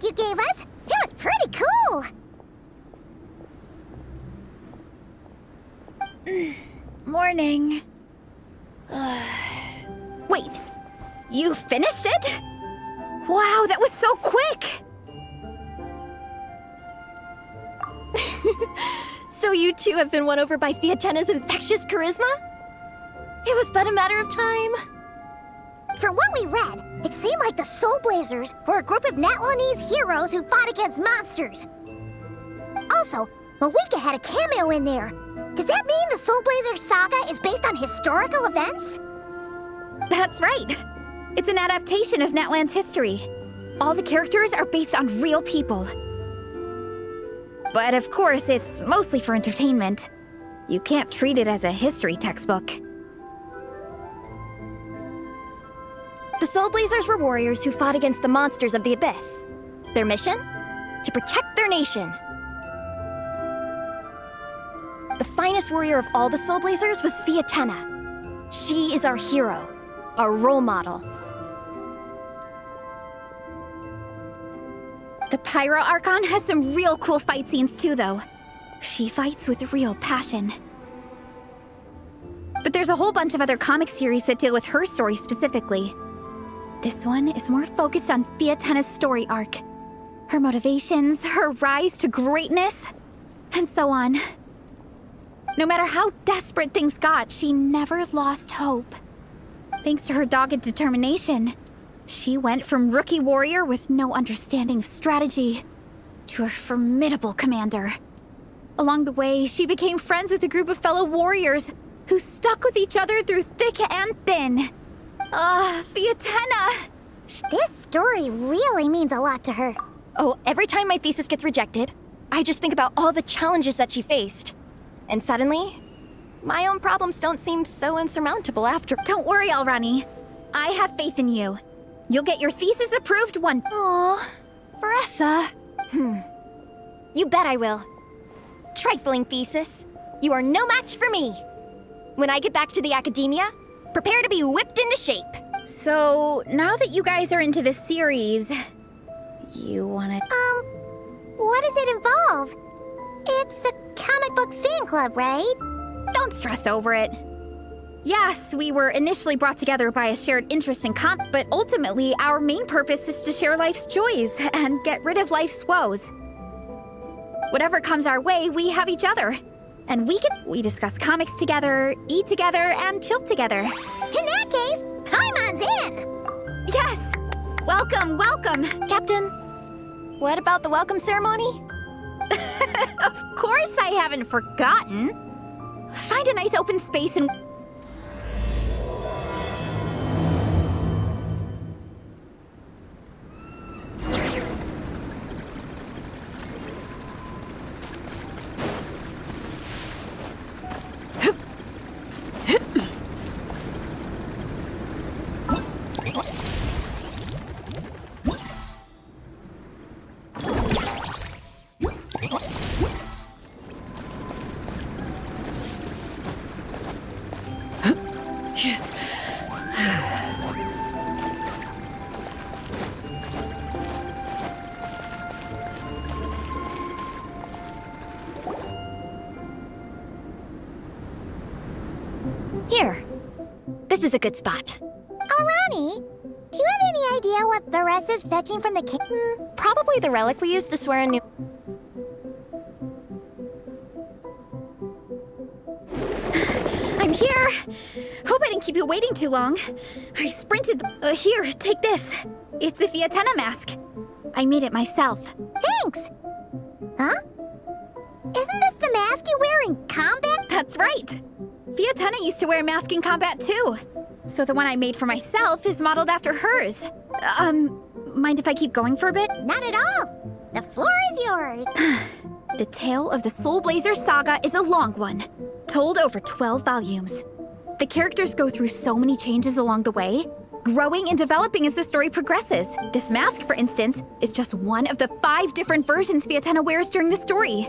You gave us. It was pretty cool. Morning. Wait, you finished it? Wow, that was so quick! So you too have been won over by Fiatena's infectious charisma? It was but a matter of time. From what we read, it seemed like the Soulblazers were a group of Natlanese heroes who fought against monsters. Also, Malika had a cameo in there. Does that mean the Soulblazers saga is based on historical events? That's right. It's an adaptation of Natlan's history. All the characters are based on real people. But of course, it's mostly for entertainment. You can't treat it as a history textbook. The Soulblazers were warriors who fought against the monsters of the Abyss. Their mission? To protect their nation. The finest warrior of all the Soulblazers was Fiatena. She is our hero, our role model. The Pyro Archon has some real cool fight scenes too, though. She fights with real passion. But there's a whole bunch of other comic series that deal with her story specifically. This one is more focused on Fiatena's story arc. Her motivations, her rise to greatness, and so on. No matter how desperate things got, she never lost hope. Thanks to her dogged determination, she went from rookie warrior with no understanding of strategy to a formidable commander. Along the way, she became friends with a group of fellow warriors who stuck with each other through thick and thin. Fiatena! This story really means a lot to her. Oh, every time my thesis gets rejected, I just think about all the challenges that she faced. And suddenly, my own problems don't seem so insurmountable after. Don't worry, Alrani. I have faith in you. You'll get your thesis approved one. Aw, Veressa. You bet I will. Trifling thesis. You are no match for me. When I get back to the academia, prepare to be whipped into shape. So, now that you guys are into this series, you wanna... What does it involve? It's a comic book fan club, right? Don't stress over it. Yes, we were initially brought together by a shared interest in comics, but ultimately our main purpose is to share life's joys and get rid of life's woes. Whatever comes our way, we have each other. And we discuss comics together, eat together, and chill together. In that case, Paimon's in! Yes! Welcome, welcome! Captain, what about the welcome ceremony? Of course I haven't forgotten. Find a nice open space and... Here. This is a good spot. Alrani, do you have any idea what Veressa's fetching from the kitten? Probably the relic we used to swear a new... I'm here! Hope I didn't keep you waiting too long. I sprinted. Here, take this. It's a Fiatenna mask. I made it myself. Thanks! Huh? Isn't this the mask you wear in combat? That's right. Fiatenna used to wear a mask in combat too. So the one I made for myself is modeled after hers. Mind if I keep going for a bit? Not at all! The floor is yours! The tale of the Soulblazers saga is a long one, told over 12 volumes. The characters go through so many changes along the way, growing and developing as the story progresses. This mask, for instance, is just one of the 5 different versions Fiatenna wears during the story.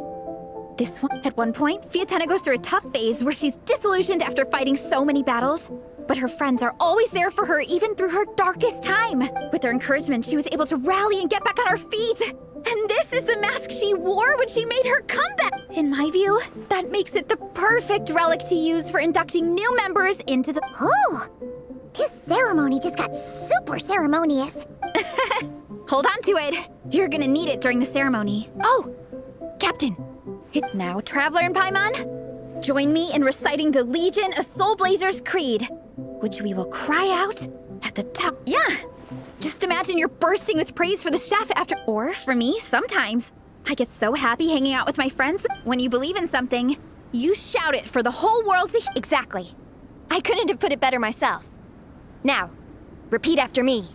This one, at one point, Fiatenna goes through a tough phase where she's disillusioned after fighting so many battles, but her friends are always there for her even through her darkest time. With their encouragement, she was able to rally and get back on her feet. And this is the mask she wore when she made her comeback. In my view, that makes it the perfect relic to use for inducting new members into the... Oh! This ceremony just got super ceremonious. Hold on to it. You're gonna need it during the ceremony. Oh! Captain! Now, Traveler and Paimon, join me in reciting the Legion of Soulblazers Creed, which we will cry out at the top. Yeah! Just imagine you're bursting with praise for the chef after... Or for me, sometimes. I get so happy hanging out with my friends that when you believe in something, you shout it for the whole world to hear. Exactly. I couldn't have put it better myself. Now, repeat after me.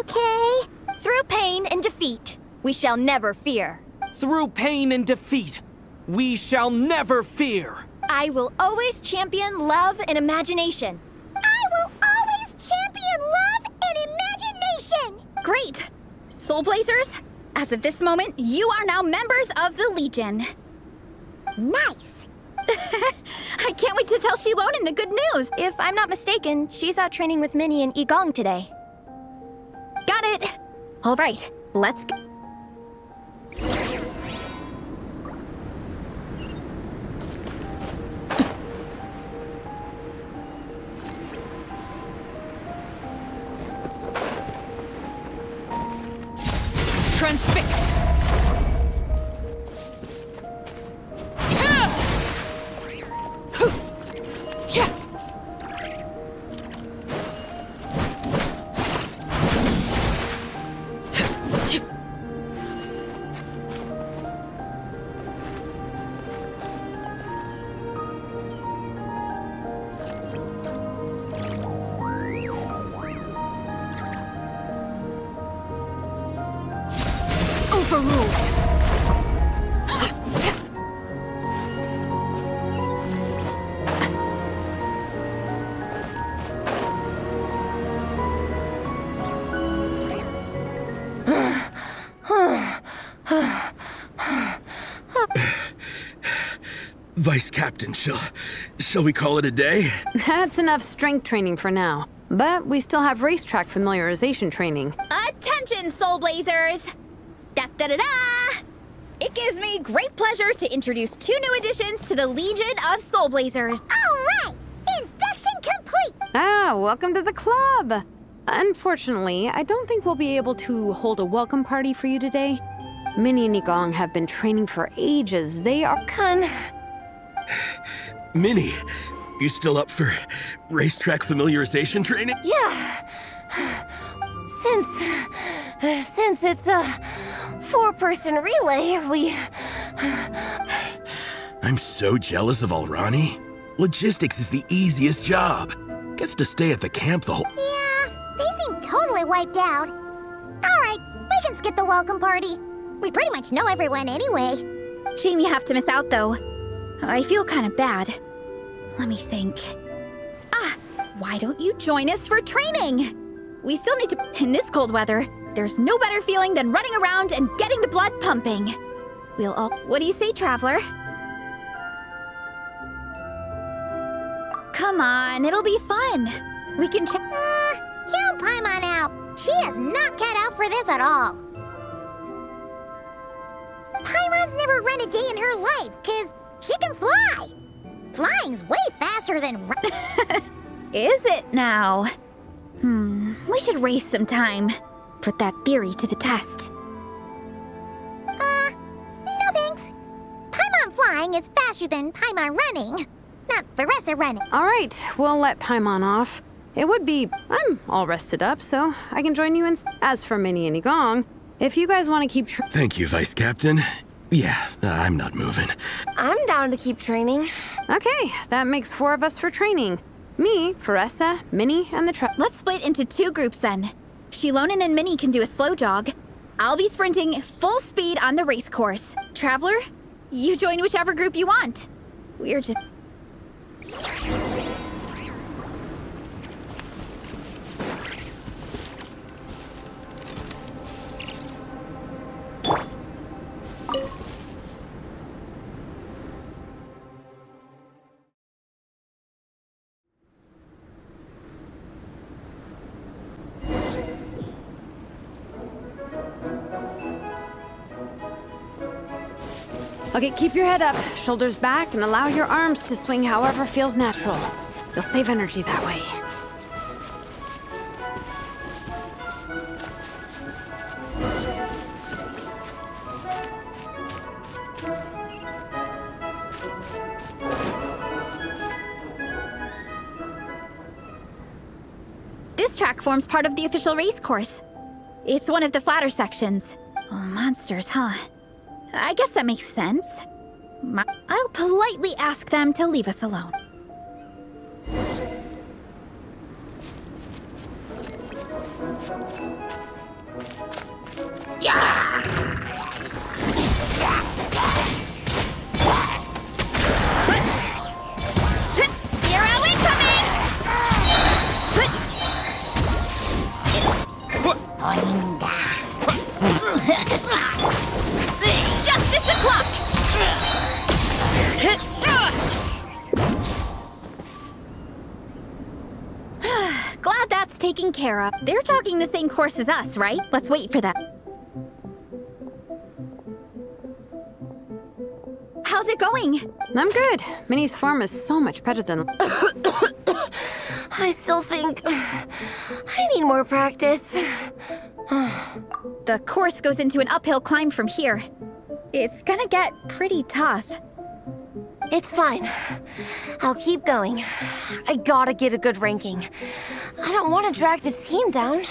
Okay. Through pain and defeat, we shall never fear. Through pain and defeat, we shall never fear. I will always champion love and imagination. I will always champion love and imagination! Great! Soulblazers, as of this moment, you are now members of the Legion. Nice! I can't wait to tell Shilonen the good news. If I'm not mistaken, she's out training with Minnie and Igong today. Got it. All right, let's go. Transfixed! Vice Captain, shall we call it a day? That's enough strength training for now. But we still have racetrack familiarization training. Attention, Soulblazers! Da-da-da-da! It gives me great pleasure to introduce 2 new additions to the Legion of Soulblazers. All right! Induction complete! Ah, welcome to the club! Unfortunately, I don't think we'll be able to hold a welcome party for you today. Minnie and Igong have been training for ages. They are... Minnie, you still up for racetrack familiarization training? Yeah. Since it's a 4-person relay, we... I'm so jealous of Alrani. Logistics is the easiest job. Gets to stay at the camp the whole... Yeah, they seem totally wiped out. All right, we can skip the welcome party. We pretty much know everyone anyway. Shame you have to miss out, though. I feel kind of bad. Let me think. Why don't you join us for training? We still need to... In this cold weather, there's no better feeling than running around and getting the blood pumping. We'll all... What do you say, Traveler? Come on, it'll be fun. We can check... Count Paimon out. She is not cut out for this at all. Paimon's never run a day in her life, 'cause she can fly. Flying's way faster than... Is it now? We should race sometime. Put that theory to the test. No thanks. Paimon flying is faster than Paimon running. Not Veressa running. All right, we'll let Paimon off. It would be... I'm all rested up, so I can join you in... As for Minnie and Igong, if you guys want to keep... Thank you, Vice Captain. Yeah, I'm not moving. I'm down to keep training. Okay, that makes 4 of us for training. Me, Veressa, Minnie, and the Let's split into 2 groups then. Shilonen and Minnie can do a slow jog. I'll be sprinting full speed on the race course. Traveler, you join whichever group you want. We're just... Okay, keep your head up, shoulders back, and allow your arms to swing however feels natural. You'll save energy that way. This track forms part of the official race course. It's one of the flatter sections. Oh, monsters, huh? I guess that makes sense. I'll politely ask them to leave us alone. Arrow incoming! Justice o'clock! Glad that's taken care of. They're jogging the same course as us, right? Let's wait for them. How's it going? I'm good. Minnie's form is so much better than... I still think I need more practice. The course goes into an uphill climb from here. It's gonna get pretty tough. It's fine. I'll keep going. I gotta get a good ranking. I don't want to drag this team down.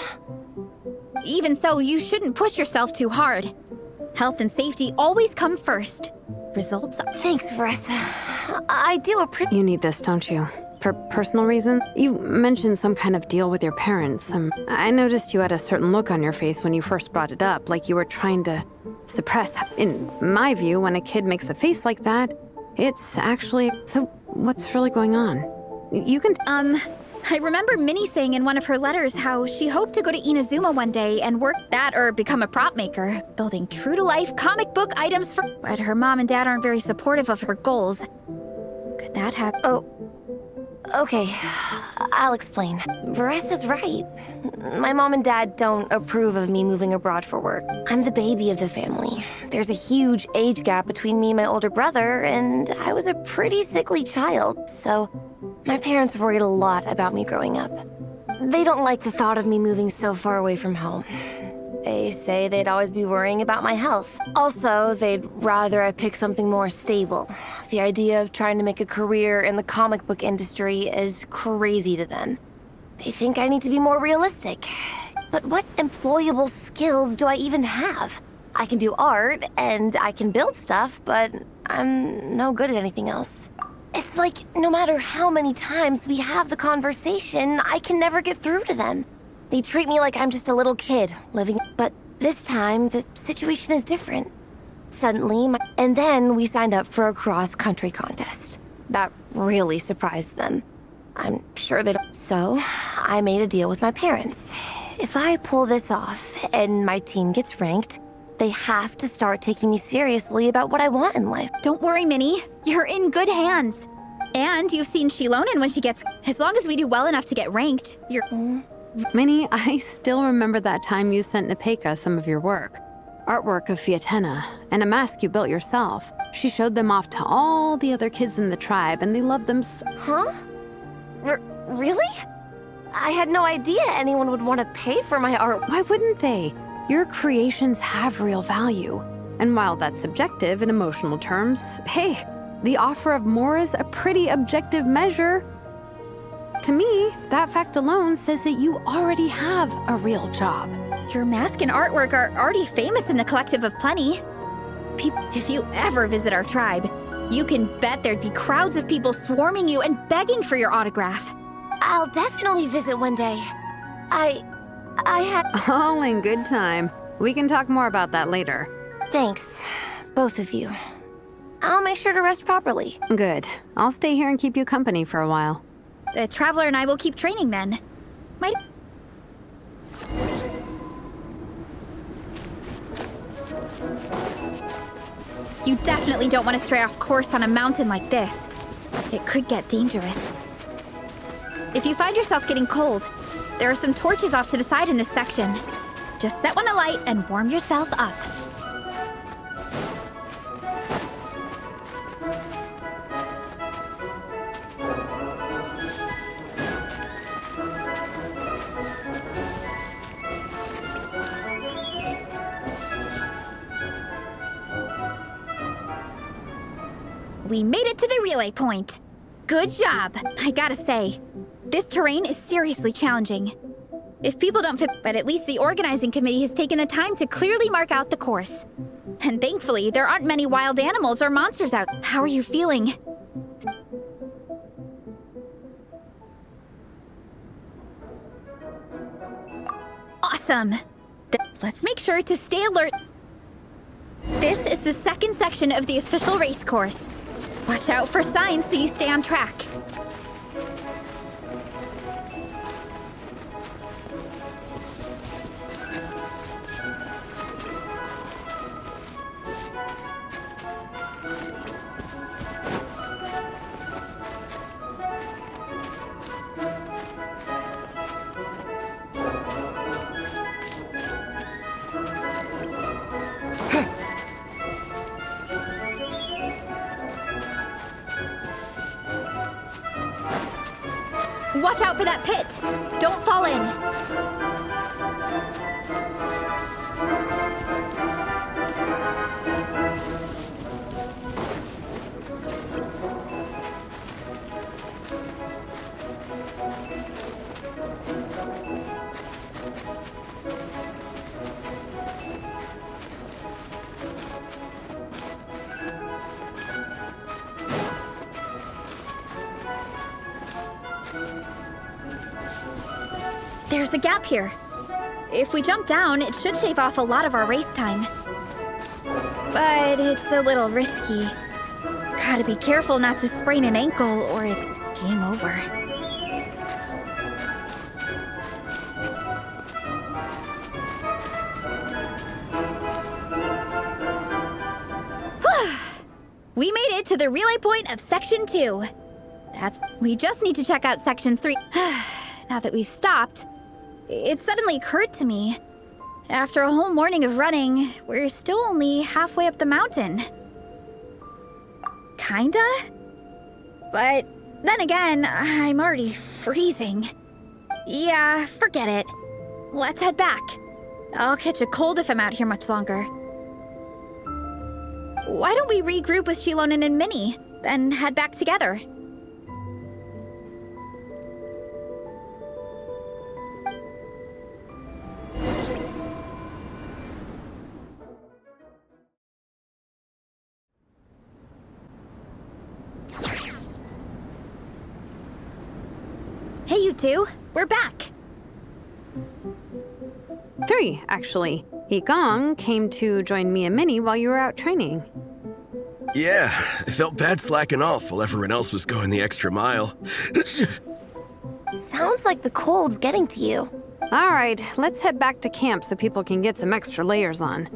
Even so, you shouldn't push yourself too hard. Health and safety always come first. Results are... Thanks, Veressa. I do appreciate... You need this, don't you? For personal reasons? You mentioned some kind of deal with your parents. I noticed you had a certain look on your face when you first brought it up, like you were trying to suppress. In my view, when a kid makes a face like that, it's actually... So, what's really going on? You can... I remember Minnie saying in one of her letters how she hoped to go to Inazuma one day and work that or become a prop maker, building true-to-life comic book items for... But her mom and dad aren't very supportive of her goals. Could that happen? Oh, okay. I'll explain. Veressa's right. My mom and dad don't approve of me moving abroad for work. I'm the baby of the family. There's a huge age gap between me and my older brother, and I was a pretty sickly child, so my parents worried a lot about me growing up. They don't like the thought of me moving so far away from home. They say they'd always be worrying about my health. Also, they'd rather I pick something more stable. The idea of trying to make a career in the comic book industry is crazy to them. They think I need to be more realistic. But what employable skills do I even have? I can do art, and I can build stuff, but I'm no good at anything else. It's like, no matter how many times we have the conversation, I can never get through to them. They treat me like I'm just a little kid, living... But this time, the situation is different. Suddenly, and then we signed up for a cross-country contest. That really surprised them. I'm sure they don't... So, I made a deal with my parents. If I pull this off, and my team gets ranked, they have to start taking me seriously about what I want in life. Don't worry, Minnie. You're in good hands. And you've seen Shilonen when she gets... As long as we do well enough to get ranked, you're... Minnie, I still remember that time you sent Nepeka some of your work. Artwork of Fiatena, and a mask you built yourself. She showed them off to all the other kids in the tribe, and they loved them so... Huh? Really? I had no idea anyone would want to pay for my art. Why wouldn't they? Your creations have real value. And while that's subjective in emotional terms, hey, The offer of more is a pretty objective measure. To me, that fact alone says that you already have a real job. Your mask and artwork are already famous in the Collective of Plenty. If you ever visit our tribe, you can bet there'd be crowds of people swarming you and begging for your autograph. I'll definitely visit one day. I had... All in good time. We can talk more about that later. Thanks, both of you. I'll make sure to rest properly. Good. I'll stay here and keep you company for a while. The Traveler and I will keep training then. You definitely don't want to stray off course on a mountain like this. It could get dangerous. If you find yourself getting cold, there are some torches off to the side in this section. Just set one alight and warm yourself up. We made it to the relay point. Good job, I gotta say. This terrain is seriously challenging. If people don't fit, but at least the organizing committee has taken the time to clearly mark out the course. And thankfully, there aren't many wild animals or monsters out. How are you feeling? Awesome. Let's make sure to stay alert. This is the second section of the official race course. Watch out for signs so you stay on track. Watch out for that pit! Don't fall in! There's a gap here. If we jump down, it should shave off a lot of our race time. But it's a little risky. Gotta be careful not to sprain an ankle or it's game over. We made it to the relay point of Section 2. We just need to check out Sections 3. Now that we've stopped, it suddenly occurred to me. After a whole morning of running, we're still only halfway up the mountain. Kinda? But then again, I'm already freezing. Yeah, forget it. Let's head back. I'll catch a cold if I'm out here much longer. Why don't we regroup with Shilonen and Minnie, then head back together? Hey, you two. We're back. 3, actually. Yigong came to join me and Minnie while you were out training. Yeah, I felt bad slacking off while everyone else was going the extra mile. Sounds like the cold's getting to you. All right, let's head back to camp so people can get some extra layers on.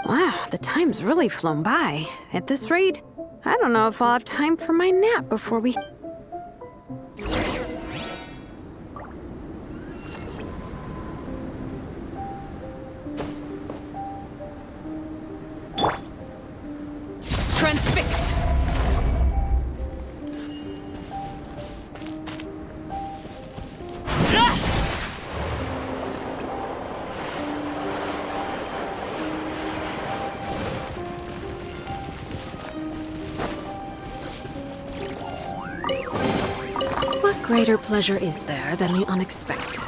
Wow, the time's really flown by. At this rate, I don't know if I'll have time for my nap before we... Transfixed! greater pleasure is there than the unexpected?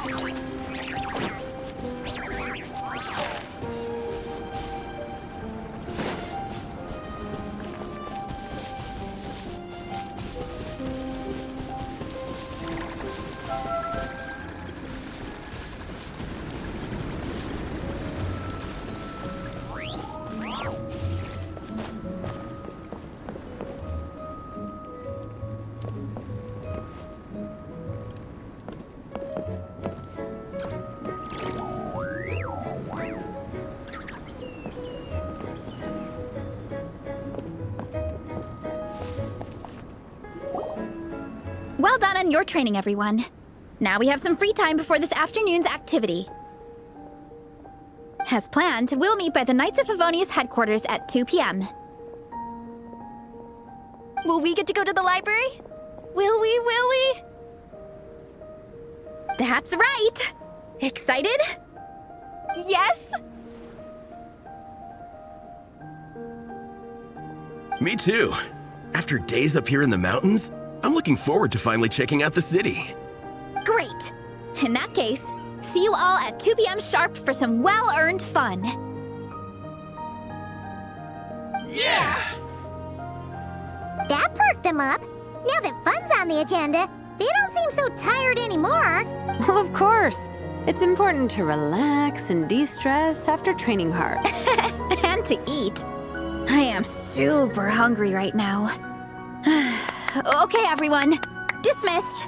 Well done on your training, everyone. Now we have some free time before this afternoon's activity. As planned, we'll meet by the Knights of Favonius headquarters at 2 p.m. Will we get to go to the library? Will we? That's right! Excited? Yes! Me too. After days up here in the mountains, I'm looking forward to finally checking out the city. Great! In that case, see you all at 2 p.m. sharp for some well-earned fun. Yeah! That perked them up. Now that fun's on the agenda, they don't seem so tired anymore. Well, of course. It's important to relax and de-stress after training hard. And to eat. I am super hungry right now. Okay, everyone. Dismissed.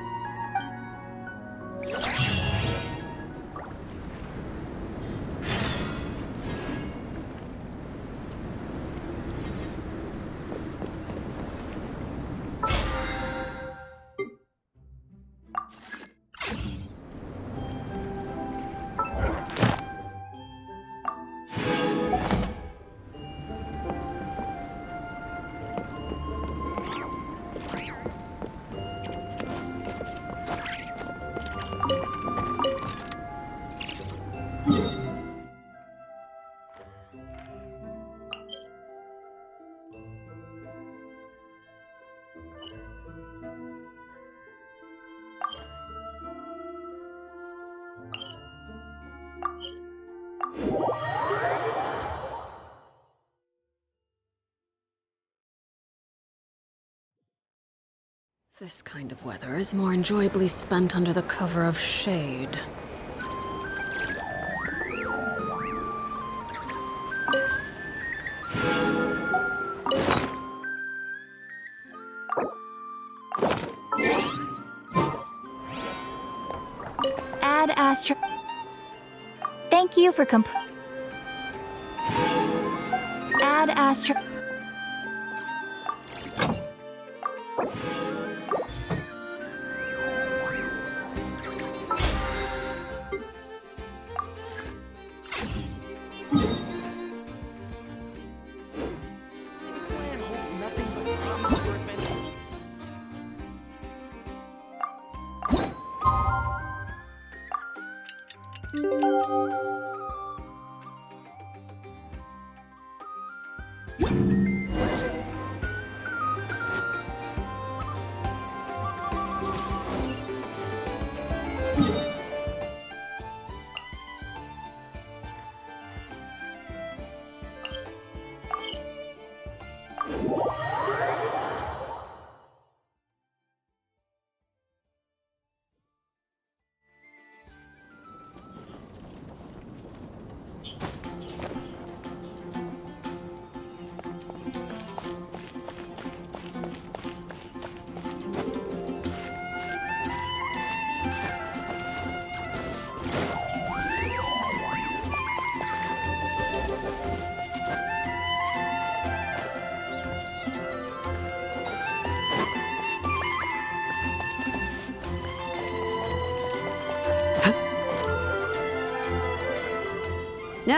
This kind of weather is more enjoyably spent under the cover of shade. Add Astra. Thank you for Add Astra.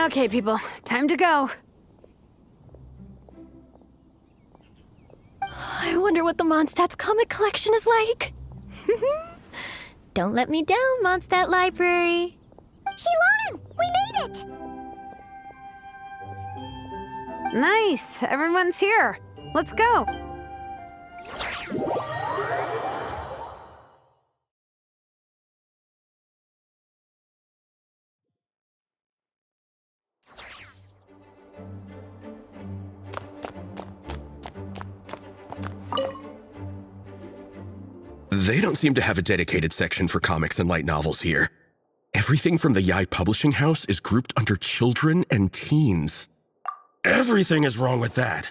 Okay, people, time to go. I wonder what the Mondstadt's comic collection is like. Don't let me down, Mondstadt Library. Shilonen, we made it! Nice, everyone's here. Let's go. They don't seem to have a dedicated section for comics and light novels here. Everything from the Yai Publishing House is grouped under children and teens. Everything is wrong with that.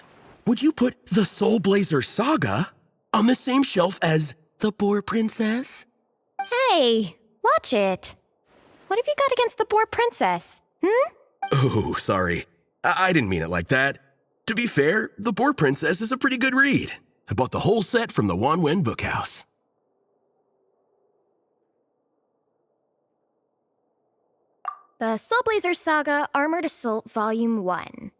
Would you put the Soulblazers Saga on the same shelf as The Boar Princess? Hey, watch it. What have you got against the Boar Princess? Oh, sorry. I didn't mean it like that. To be fair, The Boar Princess is a pretty good read. I bought the whole set from the Wanwen Bookhouse. The Soulblazers Saga Armored Assault Volume 1.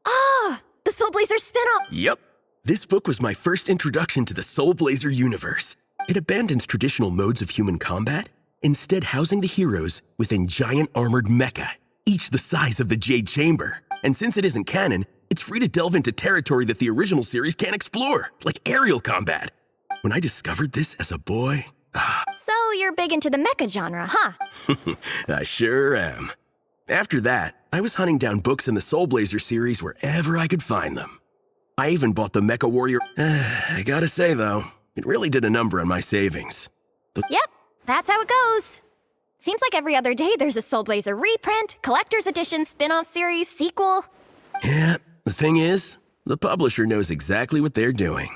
Ah! The Soulblazers spin-off! Yep. This book was my first introduction to the Soulblazer universe. It abandons traditional modes of human combat, instead housing the heroes within giant armored mecha, each the size of the Jade Chamber. And since it isn't canon, it's free to delve into territory that the original series can't explore, like aerial combat. When I discovered this as a boy, So you're big into the mecha genre, huh? I sure am. After that, I was hunting down books in the Soulblazer series wherever I could find them. I even bought the Mecha Warrior. I gotta say, though, it really did a number on my savings. Yep, that's how it goes. Seems like every other day there's a Soulblazer reprint, collector's edition, spin-off series, sequel. Yeah, the thing is, the publisher knows exactly what they're doing.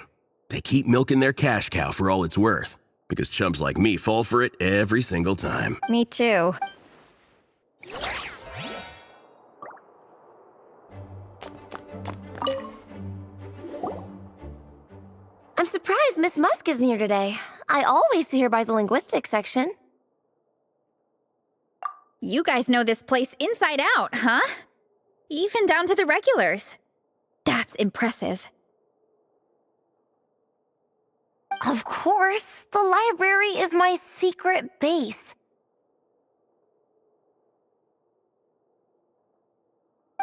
They keep milking their cash cow for all it's worth, because chumps like me fall for it every single time. Me too. I'm surprised Miss Musk isn't here today. I always see her by the linguistics section. You guys know this place inside out, huh? Even down to the regulars. That's impressive. Of course, the library is my secret base.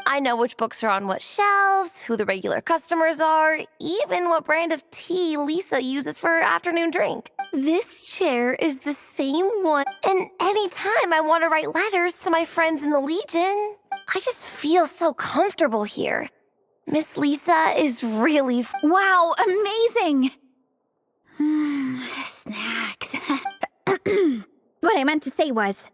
I know which books are on what shelves, who the regular customers are, even what brand of tea Lisa uses for her afternoon drink. This chair is the same one, and anytime I want to write letters to my friends in the Legion, I just feel so comfortable here. Miss Lisa is really Wow, amazing! Snacks. What I meant to say was,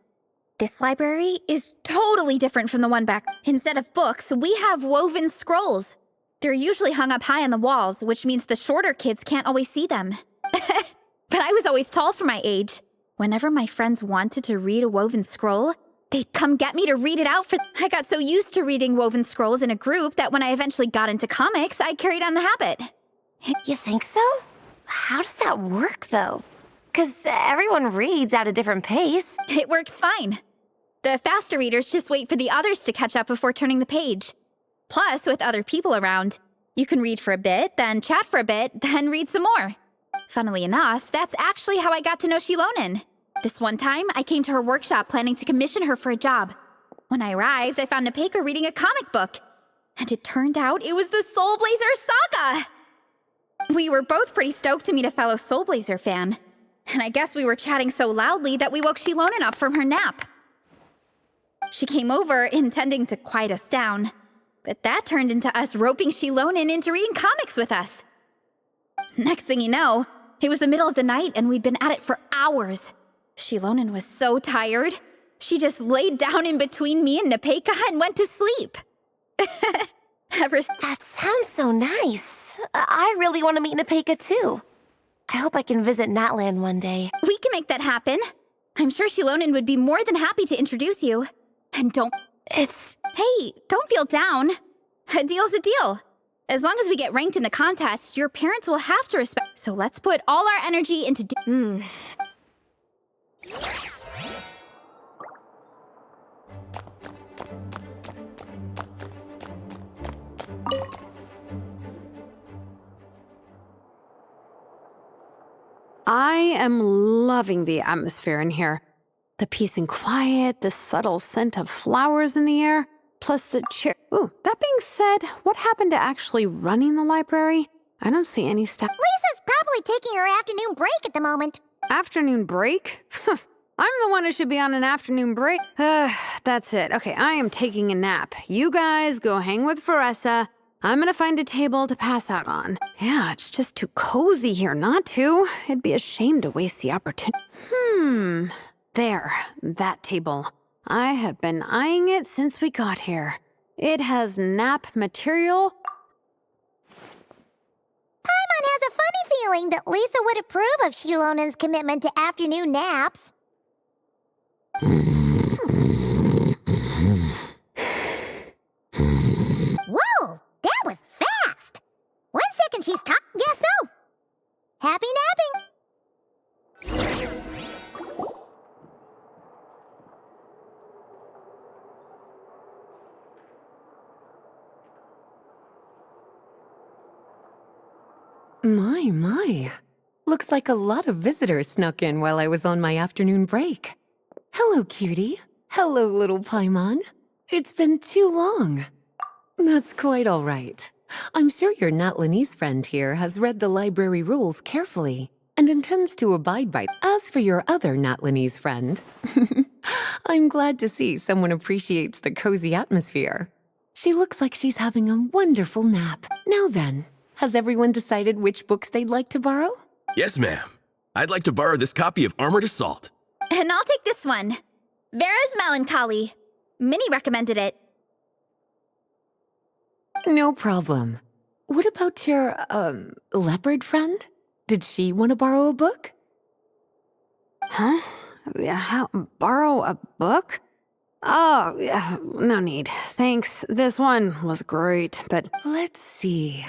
this library is totally different from the one back. Instead of books, we have woven scrolls. They're usually hung up high on the walls, which means the shorter kids can't always see them. But I was always tall for my age. Whenever my friends wanted to read a woven scroll, they'd come get me to read it out for them. I got so used to reading woven scrolls in a group that when I eventually got into comics, I carried on the habit. You think so? How does that work, though? Because everyone reads at a different pace. It works fine. The faster readers just wait for the others to catch up before turning the page. Plus, with other people around, you can read for a bit, then chat for a bit, then read some more. Funnily enough, that's actually how I got to know Shilonen. This one time, I came to her workshop planning to commission her for a job. When I arrived, I found Nepeka reading a comic book. And it turned out it was the Soulblazers Saga! We were both pretty stoked to meet a fellow Soulblazer fan. And I guess we were chatting so loudly that we woke Shilonen up from her nap. She came over, intending to quiet us down. But that turned into us roping Shilonen into reading comics with us. Next thing you know, it was the middle of the night and we'd been at it for hours. Shilonen was so tired, she just laid down in between me and Nepeka and went to sleep. That sounds so nice. I really want to meet Nepeka too. I hope I can visit Natland one day. We can make that happen. I'm sure Shilonen would be more than happy to introduce you. And Hey, don't feel down. A deal's a deal. As long as we get ranked in the contest, your parents will have to respect. So let's put all our energy into I am loving the atmosphere in here. The peace and quiet, the subtle scent of flowers in the air, plus the chair. Ooh, that being said, what happened to actually running the library? I don't see any stuff. Lisa's probably taking her afternoon break at the moment. Afternoon break? I'm the one who should be on an afternoon break. That's it. Okay, I am taking a nap. You guys go hang with Faressa. I'm gonna find a table to pass out on. Yeah, it's just too cozy here not to. It'd be a shame to waste the opportunity. There, that table. I have been eyeing it since we got here. It has nap material. Paimon has a funny feeling that Lisa would approve of Shilonen's commitment to afternoon naps. Whoa, that was fast! 1 second she's talking, guess so. Happy napping! My. Looks like a lot of visitors snuck in while I was on my afternoon break. Hello, cutie. Hello, little Paimon. It's been too long. That's quite all right. I'm sure your Natlanese friend here has read the library rules carefully and intends to abide by. As for your other Natlanese friend, I'm glad to see someone appreciates the cozy atmosphere. She looks like she's having a wonderful nap. Now then, has everyone decided which books they'd like to borrow? Yes, ma'am. I'd like to borrow this copy of Armored Assault. And I'll take this one. Vera's Melancholy. Minnie recommended it. No problem. What about your, leopard friend? Did she want to borrow a book? Huh? Borrow a book? Oh, yeah, no need. Thanks. This one was great, but... Let's see.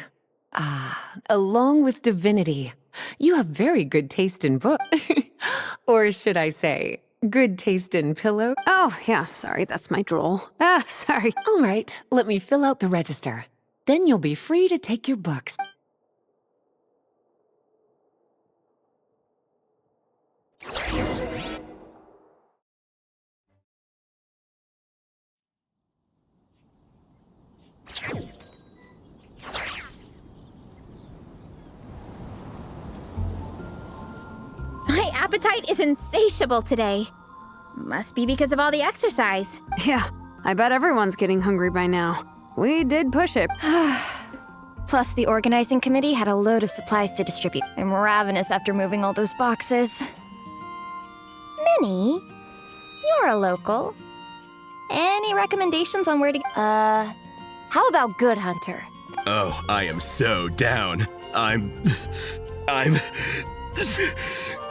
Along with Divinity, you have very good taste in book. Or should I say, good taste in pillow? Oh, yeah, sorry, that's my drool. Sorry. All right, let me fill out the register. Then you'll be free to take your books. My appetite is insatiable today. Must be because of all the exercise. Yeah, I bet everyone's getting hungry by now. We did push it. Plus, the organizing committee had a load of supplies to distribute. I'm ravenous after moving all those boxes. Minnie, you're a local. Any recommendations on where to... How about Good Hunter? Oh, I am so down. I'm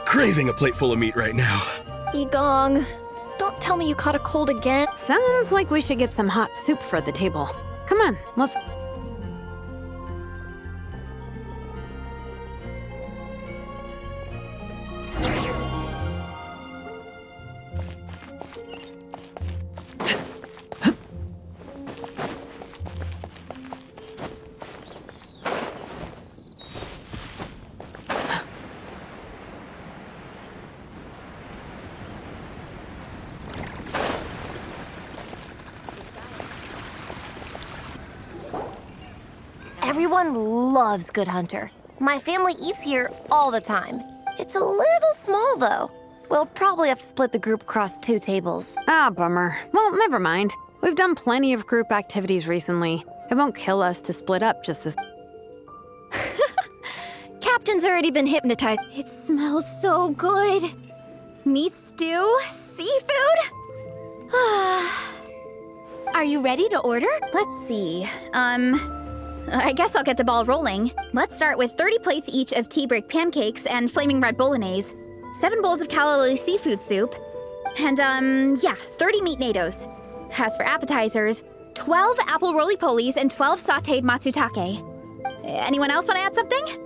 craving a plate full of meat right now. Igong, don't tell me you caught a cold again. Sounds like we should get some hot soup for the table. Come on, let's... Everyone loves Good Hunter. My family eats here all the time. It's a little small, though. We'll probably have to split the group across 2 tables. Ah, bummer. Well, never mind. We've done plenty of group activities recently. It won't kill us to split up just this... Captain's already been hypnotized. It smells so good. Meat stew? Seafood? Are you ready to order? Let's see. I guess I'll get the ball rolling. Let's start with 30 plates each of tea break pancakes and flaming red bolognese, 7 bowls of calla lily seafood soup, and 30 meat natos. As for appetizers, 12 apple roly-polies and 12 sauteed matsutake. Anyone else want to add something?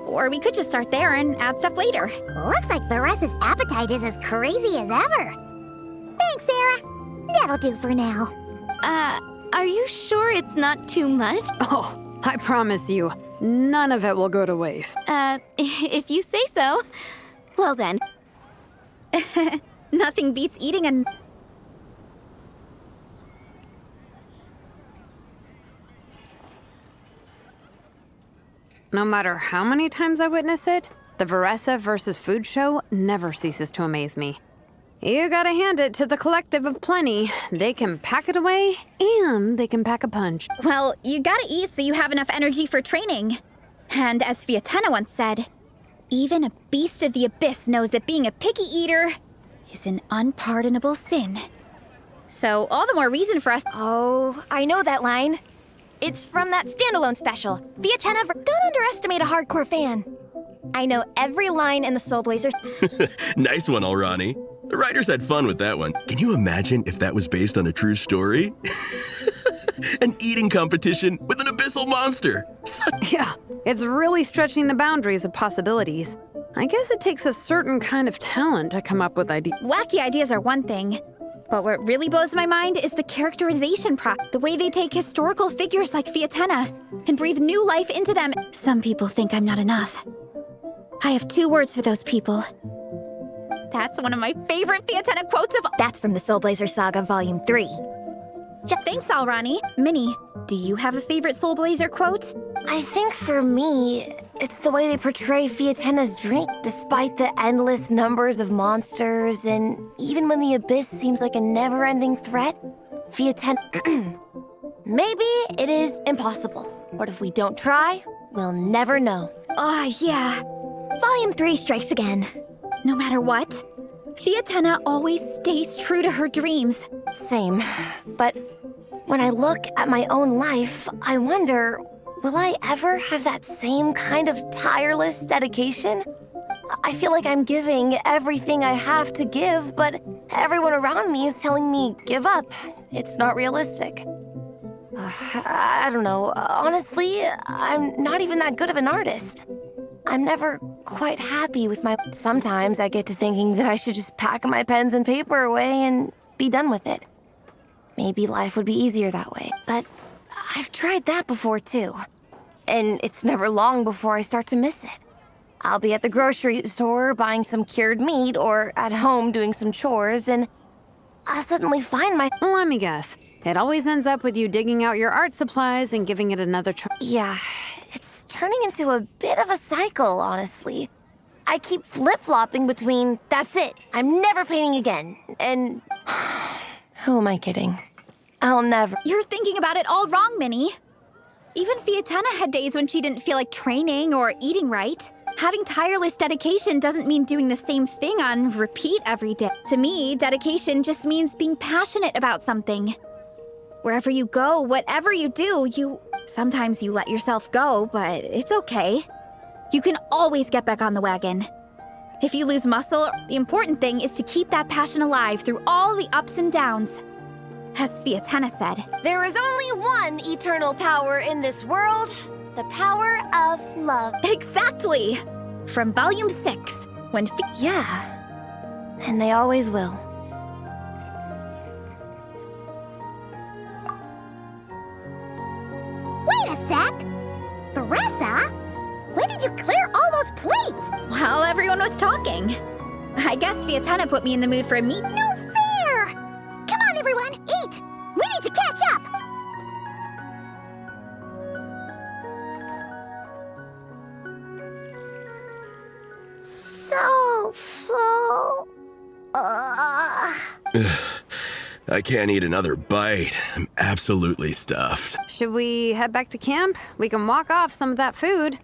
Or we could just start there and add stuff later. Looks like Baressa's appetite is as crazy as ever. Thanks, Sarah. That'll do for now. Are you sure it's not too much? Oh, I promise you, none of it will go to waste. If you say so. Well then. Nothing beats eating a... No matter how many times I witness it, the Veressa versus food show never ceases to amaze me. You gotta hand it to the collective of plenty. They can pack it away, and they can pack a punch. Well, you gotta eat so you have enough energy for training. And as Fiatena once said, even a beast of the abyss knows that being a picky eater is an unpardonable sin. So all the more reason for us— Oh, I know that line. It's from that standalone special. Fiatena, don't underestimate a hardcore fan. I know every line in the Soulblazers. Nice one, Alrani. The writers had fun with that one. Can you imagine if that was based on a true story? An eating competition with an abyssal monster. Yeah, it's really stretching the boundaries of possibilities. I guess it takes a certain kind of talent to come up with ideas. wacky ideas are one thing, but what really blows my mind is the characterization the way they take historical figures like Fiatena and breathe new life into them. Some people think I'm not enough. I have 2 words for those people. That's one of my favorite Fiatena quotes of— That's from the Soulblazer Saga Volume 3. Thanks, Alrani. Minnie, do you have a favorite Soulblazer quote? I think for me, it's the way they portray Fiatena's drink. Despite the endless numbers of monsters, and even when the abyss seems like a never-ending threat, Fiatena— Maybe it is impossible. But if we don't try, we'll never know. Oh, yeah. Volume 3 strikes again. No matter what, Fiatena always stays true to her dreams. Same. But when I look at my own life, I wonder, will I ever have that same kind of tireless dedication? I feel like I'm giving everything I have to give, but everyone around me is telling me, give up. It's not realistic. I don't know. Honestly, I'm not even that good of an artist. I'm never quite happy with my— Sometimes I get to thinking that I should just pack my pens and paper away and be done with it. Maybe life would be easier that way. But I've tried that before too. And it's never long before I start to miss it. I'll be at the grocery store buying some cured meat or at home doing some chores, and I'll suddenly find my— Let me guess. It always ends up with you digging out your art supplies and giving it another try. Yeah, it's turning into a bit of a cycle, honestly. I keep flip-flopping between, that's it, I'm never painting again, and who am I kidding? I'll never— You're thinking about it all wrong, Minnie. Even Fiatena had days when she didn't feel like training or eating right. Having tireless dedication doesn't mean doing the same thing on repeat every day. To me, dedication just means being passionate about something. Wherever you go, whatever you do, sometimes you let yourself go, but it's okay. You can always get back on the wagon. If you lose muscle, the important thing is to keep that passion alive through all the ups and downs. As Fiatena said, There is only one eternal power in this world, the power of love. exactly! From Volume 6, when Yeah, and they always will. Wait a sec! Baressa? When did you clear all those plates? while everyone was talking. I guess Fiatena put me in the mood for a meat. No fair! Come on, everyone, eat! We need to catch up! So full. I can't eat another bite. I'm absolutely stuffed. Should we head back to camp? We can walk off some of that food.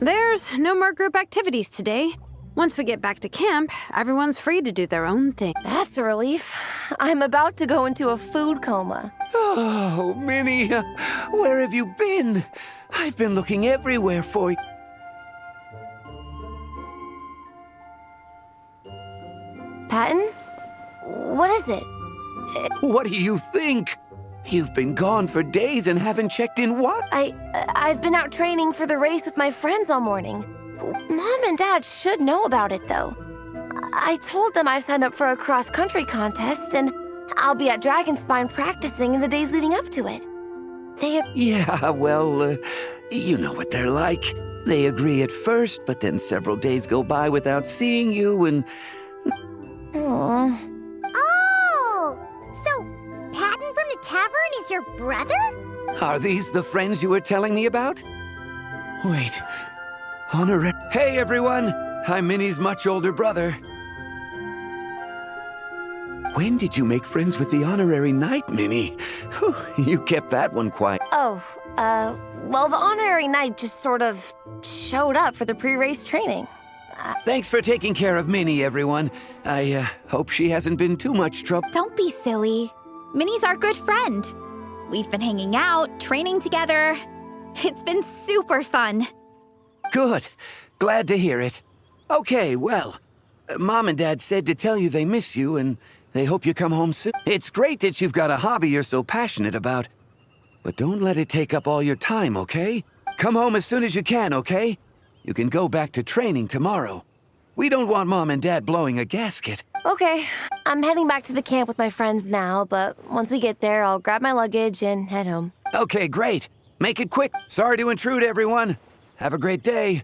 There's no more group activities today. Once we get back to camp, everyone's free to do their own thing. That's a relief. I'm about to go into a food coma. Oh, Minnie, where have you been? I've been looking everywhere for you. Patton? What is it? What do you think? You've been gone for days and haven't checked in what? I've been out training for the race with my friends all morning. Mom and Dad should know about it, though. I told them I signed up for a cross-country contest, and I'll be at Dragonspine practicing in the days leading up to it. Yeah, well, you know what they're like. They agree at first, but then several days go by without seeing you, and... Aww. Oh! So, Patton from the tavern is your brother? Are these the friends you were telling me about? Wait. Hey, everyone! I'm Minnie's much older brother. When did you make friends with the honorary knight, Minnie? Whew, you kept that one quiet. Oh, well, the honorary knight just sort of showed up for the pre-race training. Thanks for taking care of Minnie, everyone. I hope she hasn't been too much trouble. Don't be silly. Minnie's our good friend. We've been hanging out, training together. It's been super fun. Good. Glad to hear it. Okay, well, Mom and Dad said to tell you they miss you and they hope you come home soon. It's great that you've got a hobby you're so passionate about. But don't let it take up all your time, okay? Come home as soon as you can, okay? You can go back to training tomorrow. We don't want Mom and Dad blowing a gasket. Okay, I'm heading back to the camp with my friends now, but once we get there, I'll grab my luggage and head home. Okay, great. Make it quick. Sorry to intrude, everyone. Have a great day.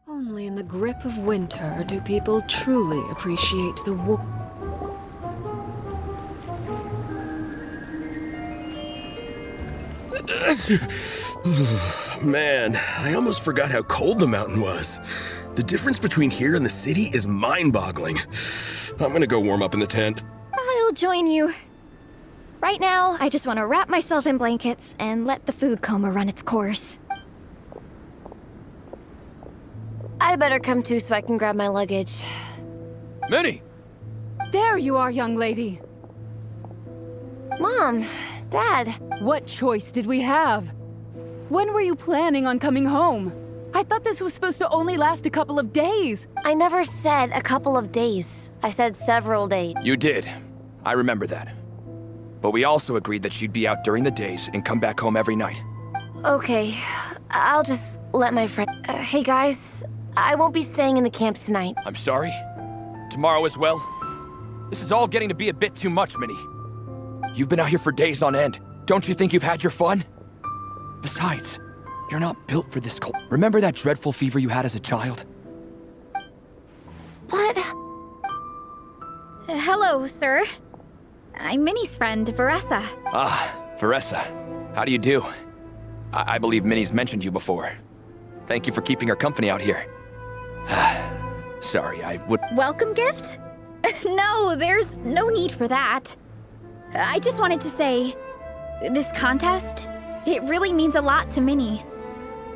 Only in the grip of winter do people truly appreciate the warmth. Man, I almost forgot how cold the mountain was. The difference between here and the city is mind-boggling. I'm gonna go warm up in the tent. I'll join you. Right now, I just want to wrap myself in blankets and let the food coma run its course. I better come too so I can grab my luggage. Minnie! There you are, young lady. Mom, Dad. What choice did we have? When were you planning on coming home? I thought this was supposed to only last a couple of days. I never said a couple of days. I said several days. You did. I remember that. But we also agreed that she'd be out during the days and come back home every night. Okay, I'll just let my friend... hey guys, I won't be staying in the camp tonight. I'm sorry. Tomorrow as well. This is all getting to be a bit too much, Minnie. You've been out here for days on end. Don't you think you've had your fun? Besides, you're not built for this cold. Remember that dreadful fever you had as a child? What? Hello, sir. I'm Minnie's friend, Varessa. Ah, Varessa. How do you do? I believe Minnie's mentioned you before. Thank you for keeping her company out here. Sorry, I would... Welcome gift? No, there's no need for that. I just wanted to say, this contest, it really means a lot to Minnie.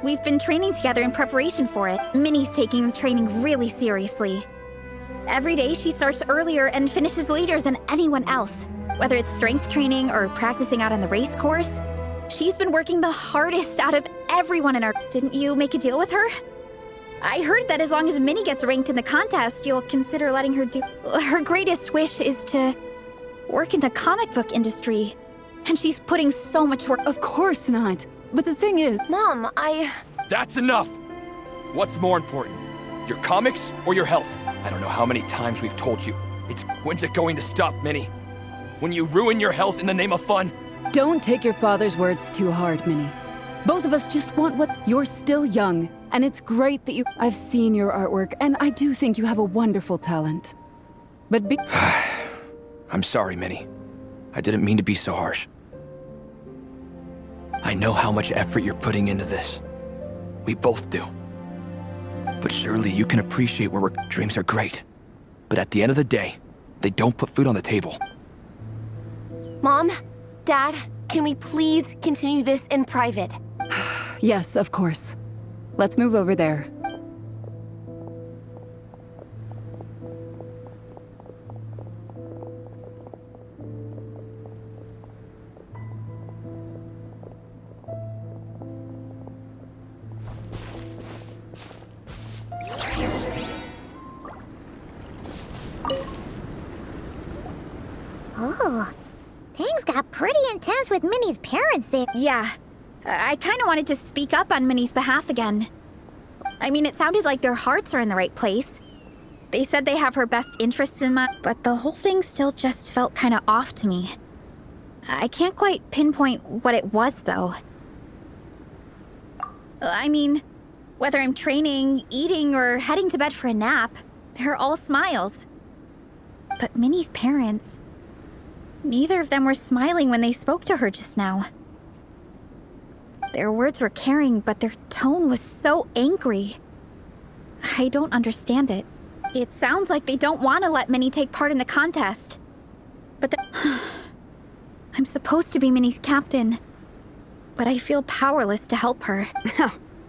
We've been training together in preparation for it. Minnie's taking the training really seriously. Every day she starts earlier and finishes later than anyone else. Whether it's strength training or practicing out on the race course, she's been working the hardest out of everyone in our... Didn't you make a deal with her? I heard that as long as Minnie gets ranked in the contest, you'll consider letting her do... Her greatest wish is to work in the comic book industry. And she's putting so much work... Of course not. But the thing is... Mom, That's enough! What's more important? Your comics or your health? I don't know how many times we've told you. When's it going to stop, Minnie? When you ruin your health in the name of fun? Don't take your father's words too hard, Minnie. Both of us just want what... You're still young, and it's great that you... I've seen your artwork, and I do think you have a wonderful talent. But I'm sorry, Minnie. I didn't mean to be so harsh. I know how much effort you're putting into this. We both do. But surely you can appreciate where dreams are great. But at the end of the day, they don't put food on the table. Mom, Dad, can we please continue this in private? Yes, of course. Let's move over there. with Minnie's parents there. Yeah. I kind of wanted to speak up on Minnie's behalf again. I mean, it sounded like their hearts are in the right place. They said they have her best interests in mind, but the whole thing still just felt kind of off to me. I can't quite pinpoint what it was, though. I mean, whether I'm training, eating, or heading to bed for a nap, they're all smiles. But Minnie's parents, neither of them were smiling when they spoke to her just now. Their words were caring, but their tone was so angry. I don't understand it. It sounds like they don't want to let Minnie take part in the contest. But I'm supposed to be Minnie's captain, but I feel powerless to help her.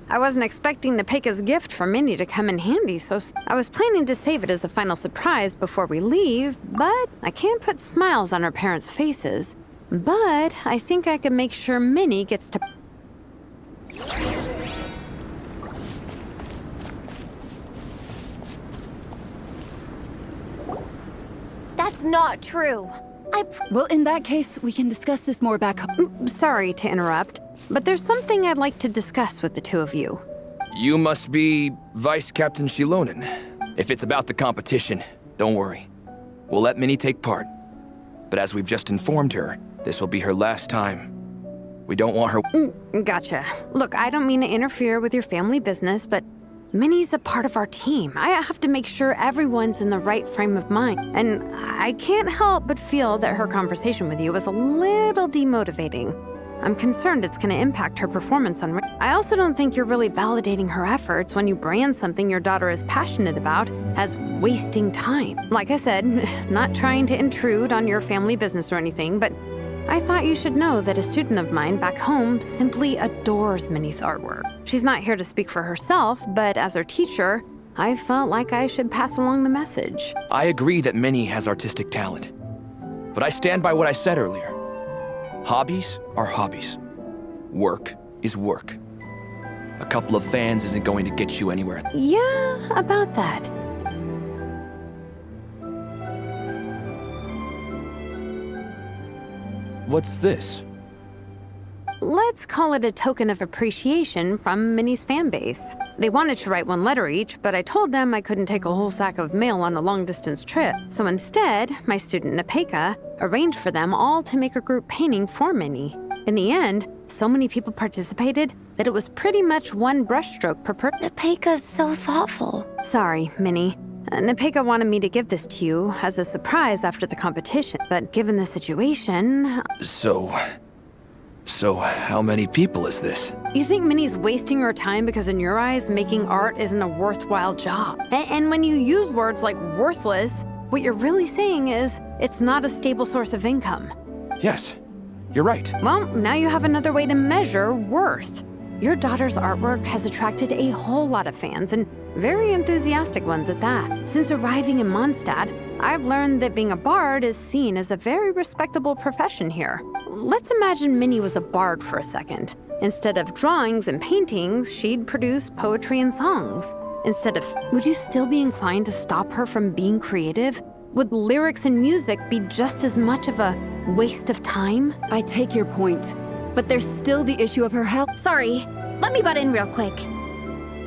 I wasn't expecting the Peka's gift for Minnie to come in handy, so I was planning to save it as a final surprise before we leave, but I can't put smiles on her parents' faces. But I think I can make sure Minnie gets to... That's not true. Well, in that case, we can discuss this more back home. Sorry to interrupt, but there's something I'd like to discuss with the two of you. You must be Vice Captain Shilonen. If it's about the competition, don't worry. We'll let Minnie take part. But as we've just informed her, this will be her last time. We don't want her... Gotcha. Look, I don't mean to interfere with your family business, but Minnie's a part of our team. I have to make sure everyone's in the right frame of mind. And I can't help but feel that her conversation with you was a little demotivating. I'm concerned it's going to impact her performance on... I also don't think you're really validating her efforts when you brand something your daughter is passionate about as wasting time. Like I said, not trying to intrude on your family business or anything, but I thought you should know that a student of mine back home simply adores Minnie's artwork. She's not here to speak for herself, but as her teacher, I felt like I should pass along the message. I agree that Minnie has artistic talent. But I stand by what I said earlier. Hobbies are hobbies. Work is work. A couple of fans isn't going to get you anywhere. Yeah, about that. What's this? Let's call it a token of appreciation from Minnie's fan base. They wanted to write one letter each, but I told them I couldn't take a whole sack of mail on a long-distance trip. So instead, my student Napeka arranged for them all to make a group painting for Minnie. In the end, so many people participated that it was pretty much one brushstroke per person. Napeka's so thoughtful. Sorry, Minnie. Napeka wanted me to give this to you as a surprise after the competition, but given the situation... So how many people is this? You think Minnie's wasting her time because in your eyes, making art isn't a worthwhile job? And when you use words like worthless, what you're really saying is it's not a stable source of income. Yes, you're right. Well, now you have another way to measure worth. Your daughter's artwork has attracted a whole lot of fans, and very enthusiastic ones at that. Since arriving in Mondstadt, I've learned that being a bard is seen as a very respectable profession here. Let's imagine Minnie was a bard for a second. Instead of drawings and paintings, she'd produce poetry and songs. Would you still be inclined to stop her from being creative? Would lyrics and music be just as much of a waste of time? I take your point, but there's still the issue of her health. Sorry, let me butt in real quick.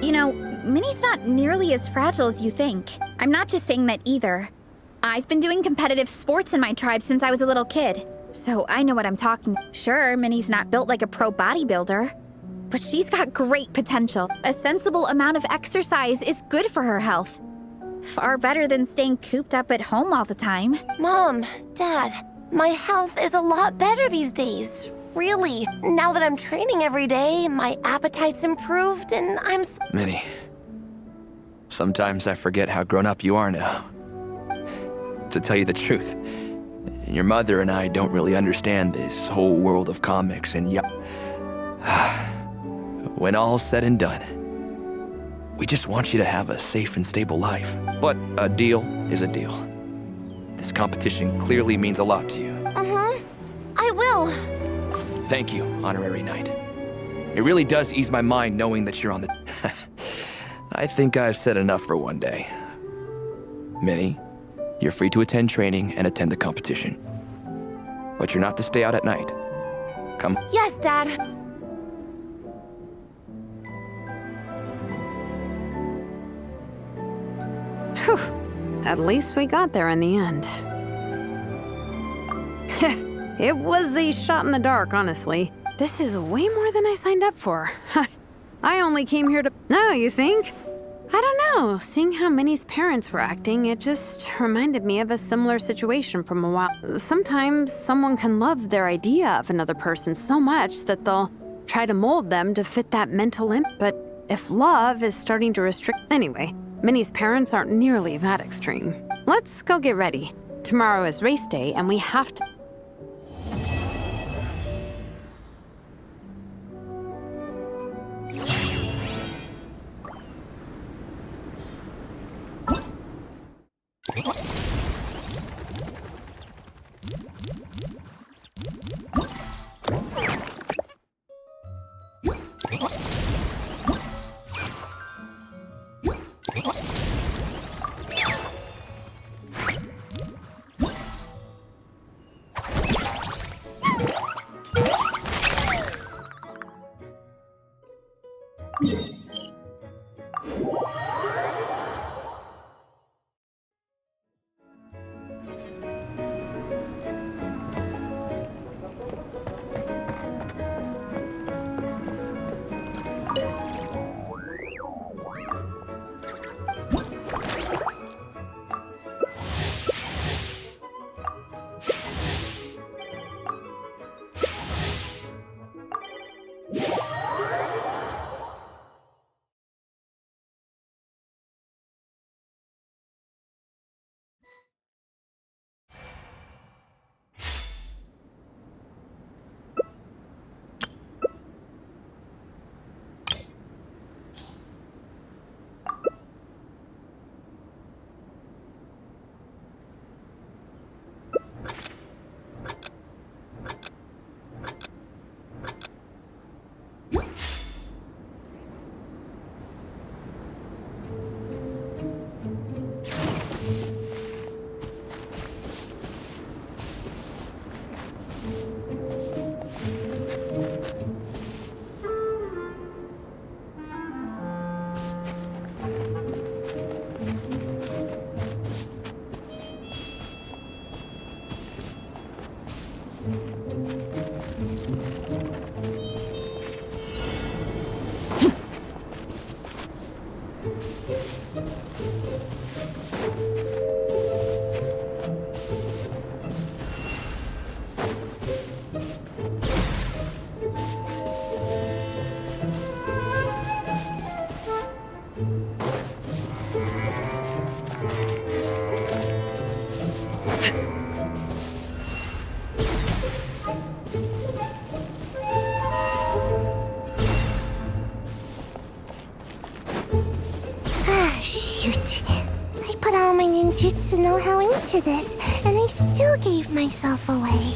You know, Minnie's not nearly as fragile as you think. I'm not just saying that either. I've been doing competitive sports in my tribe since I was a little kid, so I know what I'm talking about. Sure, Minnie's not built like a pro bodybuilder, but she's got great potential. A sensible amount of exercise is good for her health. Far better than staying cooped up at home all the time. Mom, Dad, my health is a lot better these days. Really. Now that I'm training every day, my appetite's improved and I'm... Minnie, sometimes I forget how grown up you are now. To tell you the truth, your mother and I don't really understand this whole world of comics and when all's said and done, we just want you to have a safe and stable life. But a deal is a deal. This competition clearly means a lot to you. I will. Thank you, Honorary Knight. It really does ease my mind knowing that you're on the... I think I've said enough for one day. Minnie, you're free to attend training and attend the competition. But you're not to stay out at night. Come. Yes, Dad. Whew. At least we got there in the end. It was a shot in the dark, honestly. This is way more than I signed up for. I only came here to... No, you think? I don't know. Seeing how Minnie's parents were acting, it just reminded me of a similar situation from a while. Sometimes someone can love their idea of another person so much that they'll try to mold them to fit that mental imp. But if love is starting to restrict... Anyway, Minnie's parents aren't nearly that extreme. Let's go get ready. Tomorrow is race day, and we have to... Shoot. I put all my ninjutsu know-how into this, and I still gave myself away.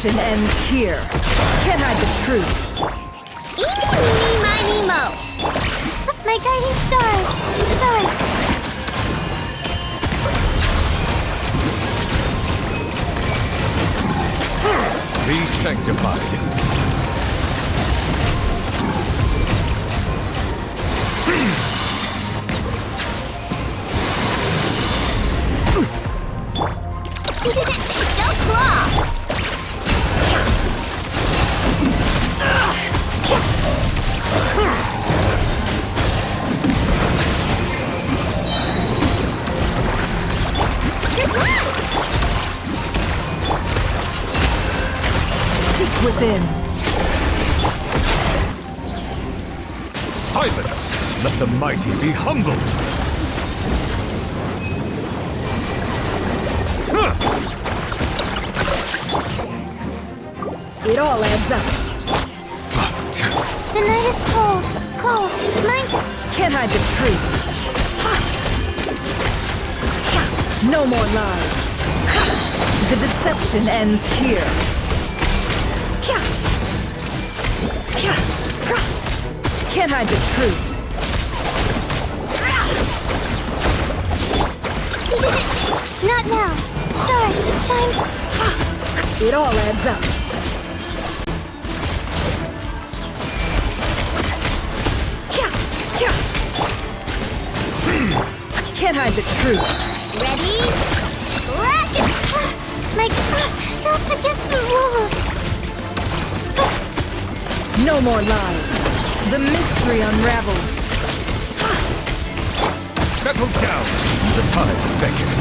deception ends here. Can't hide the truth. Eeny, meeny, miny, mo. My guiding stars. Stars. Be sanctified. Go claw. Seek within. Silence! Let the mighty be humbled! It all adds up. The night is cold. Cold. Mine's... Can't hide the truth. No more lies. The deception ends here. Can't hide the truth. Not now. Stars, shine. It all adds up. Can't hide the truth. Ready? Rush! That's against the rules. No more lies. The mystery unravels. Settle down. The tides beckon.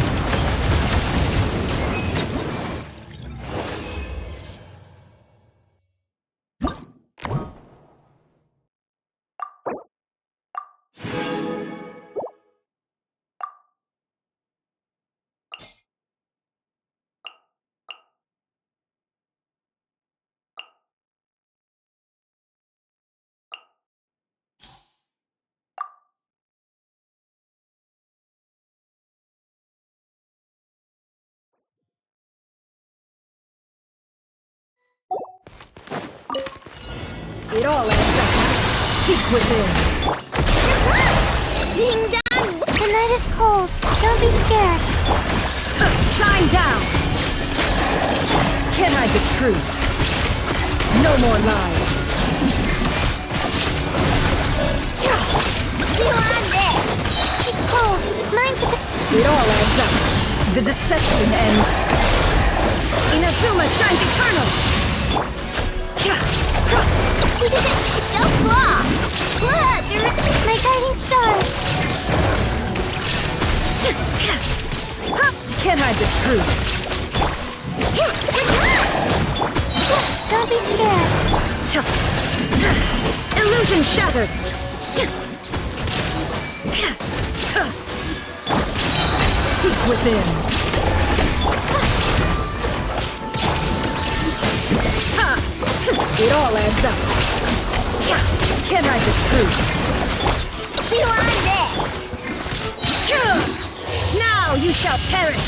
It all adds up. Seek within. Being done! The night is cold. Don't be scared. Shine down! Can't hide the truth. No more lies. Feel on this. Keep cold. Mine's a bit... It all adds up. The deception ends. Inazuma shines eternal! Go claw! Look! My guiding star! Can't hide the truth. Don't be scared. Illusion shattered! Seek within. It all adds up. Can't hide the truth. Feel on this. Now you shall perish.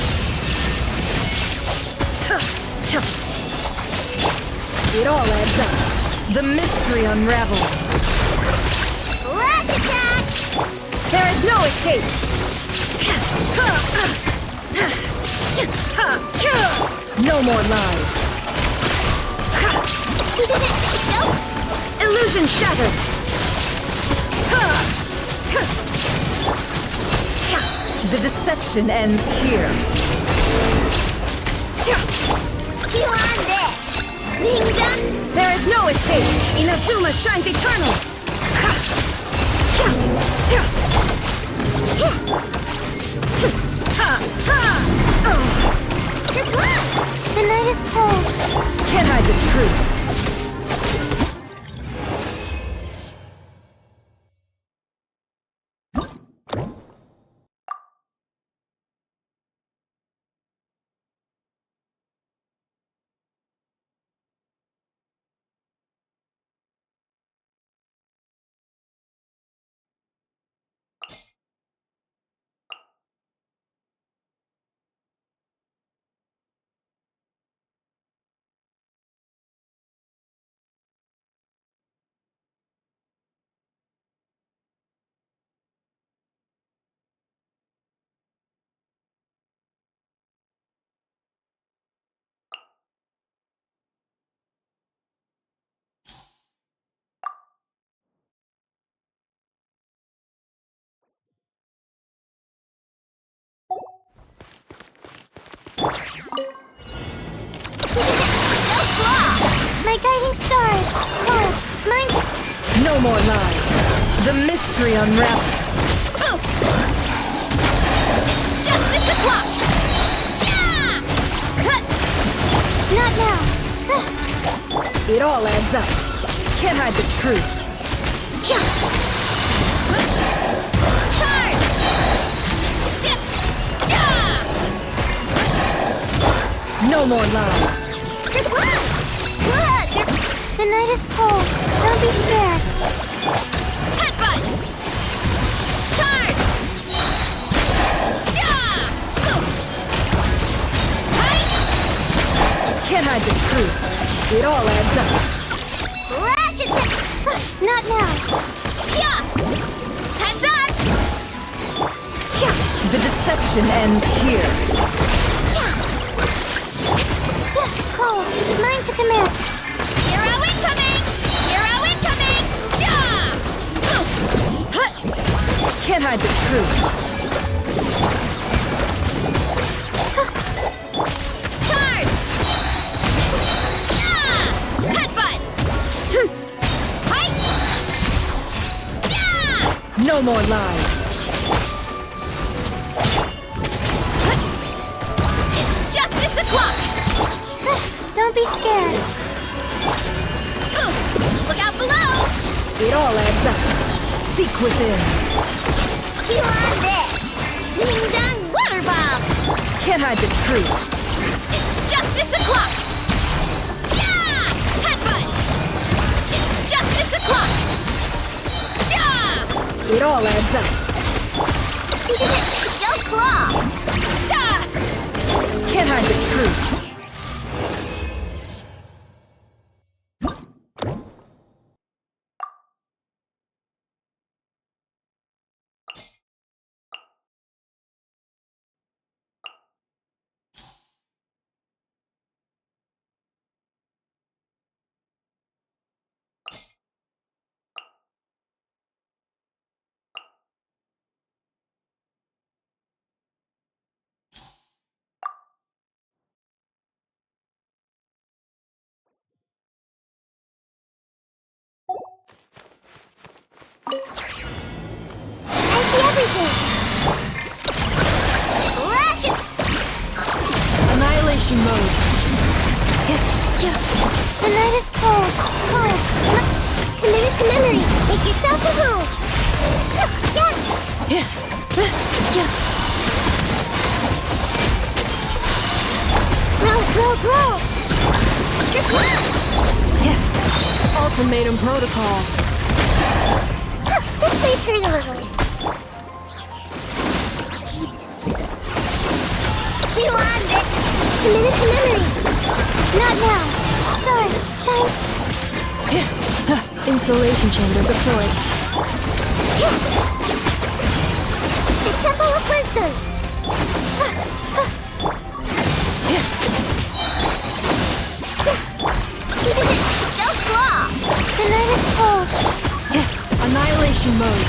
It all adds up. The mystery unravels. Flash attack! There is no escape. No more lies. Nope. Illusion shattered. The deception ends here. Feel on this. Being done. There is no escape. Inazuma shines eternal. Good luck! The night is cold. Can't hide the truth. My guiding stars. Cold. Mine's... No more lies. The mystery unravels. Justice o'clock! Yeah! Not now. It all adds up. Can't hide the truth. Charge! Dip! Yeah! No more lies. Good luck! Look! The night is cold. Don't be scared. Headbutt! Charge! Yeah! Height! Can't hide the truth. It all adds up. Lash it! Not now. Yeah! Heads up! The deception ends here. Cold. Mine to command. Hero incoming! Hero incoming! Yeah! Can't hide the truth. Charge! Yeah! Headbutt! Height! Yeah! No more lies. It's justice o'clock! Don't be scared. Look out below! It all adds up. Seek within. Chew on this. Ding dong water bomb. Can't hide the truth. It's justice o'clock! Yeah! Headbutt! It's justice o'clock! Yeah! It all adds up. Go claw. Da! Can't hide the truth. I see everything. Lash it. Annihilation mode. The night is cold. Cold. Commit it to memory. Make yourself at home. Grow. Good luck. Ultimatum protocol. This may hurt a little. Chew on it. Commit it to memory. Not now. Stars, shine. Insulation chamber deployed. The Temple of Wisdom. Go claw. The night is cold. Annihilation mode.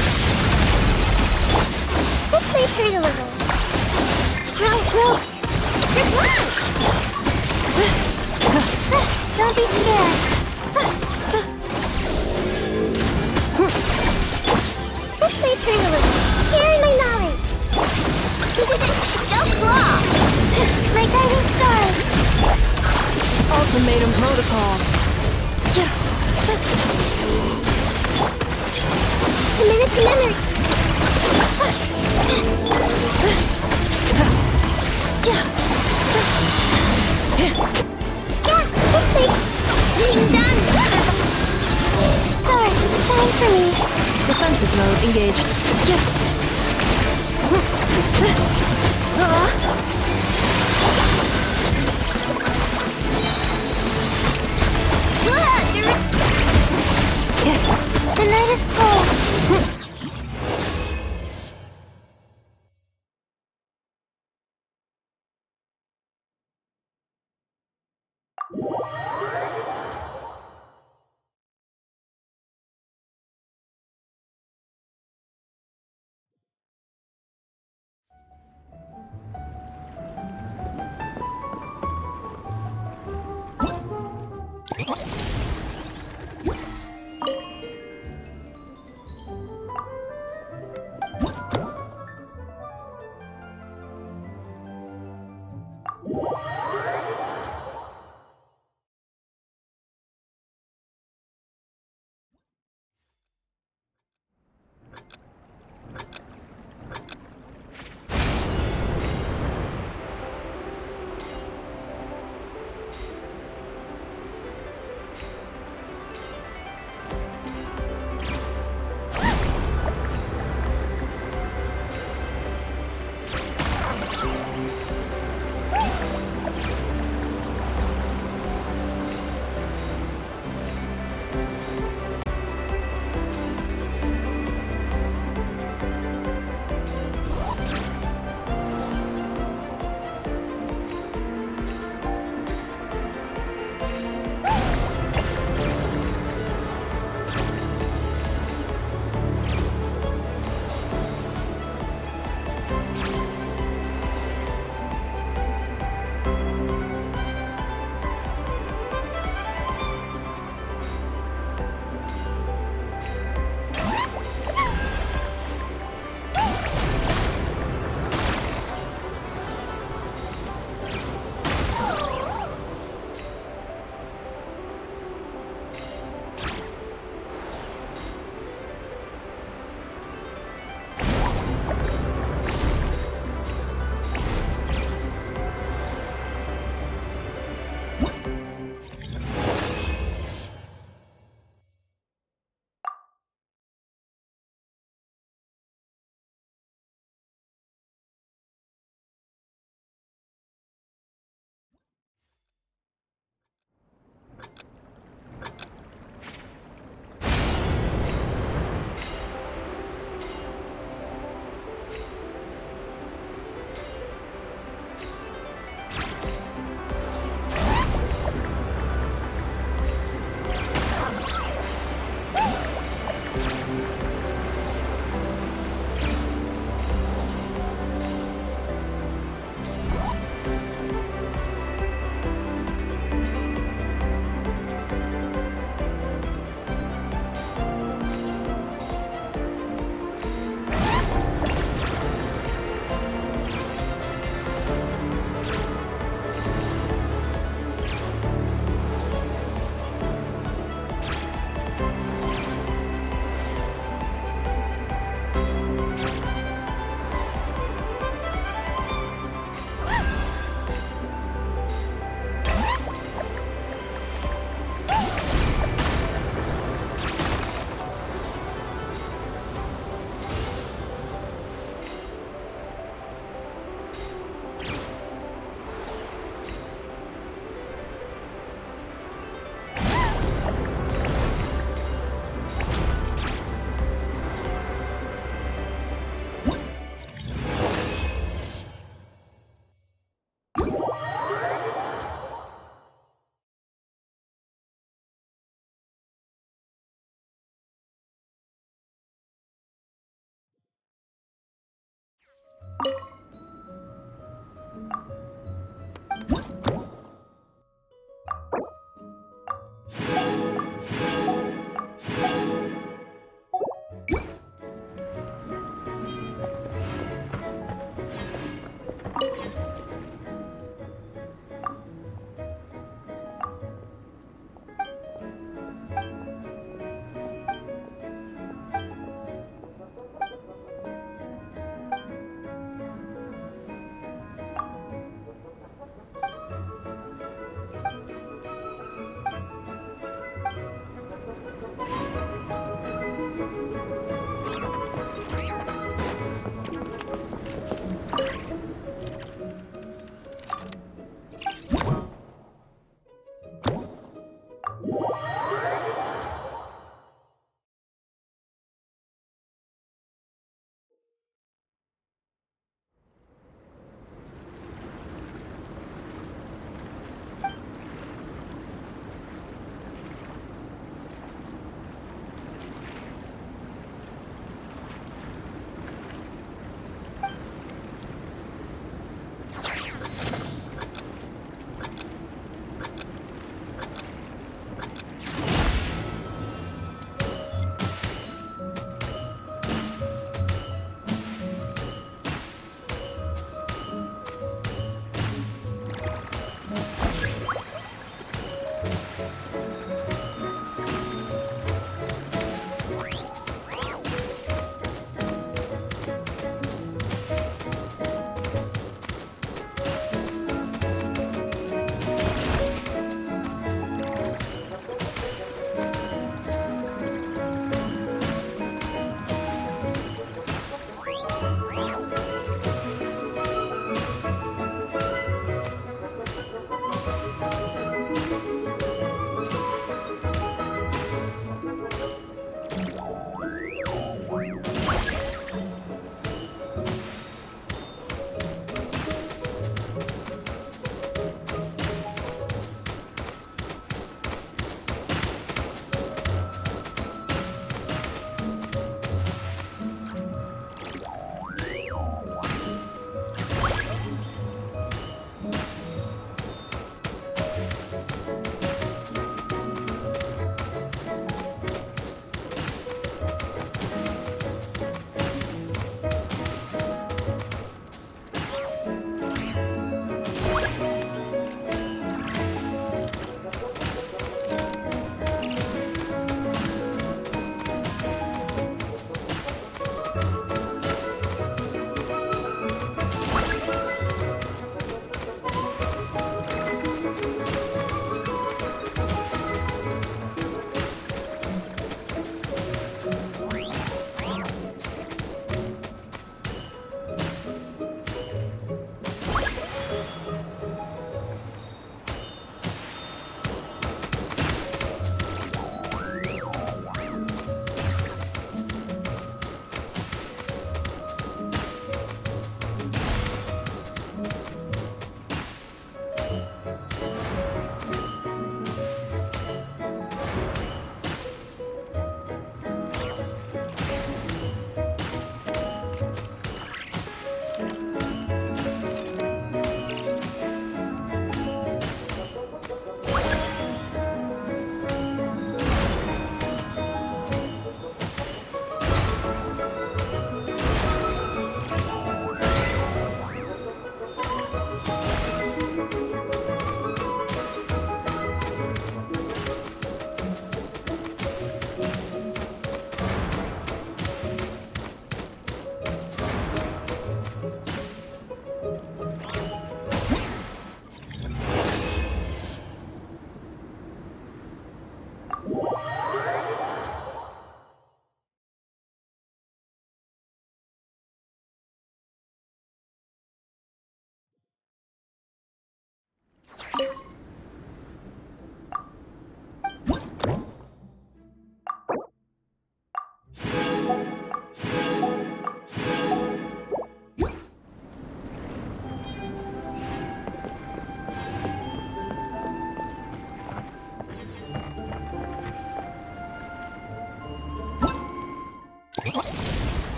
This may hurt a little. Grow. Good luck. Don't be scared. This may hurt a little. Sharing my knowledge. Go claw. My guiding stars. Ultimatum protocol. Commit it to memory. This way. Ding dong. Stars, shine for me. Defensive mode engaged. The night is cold.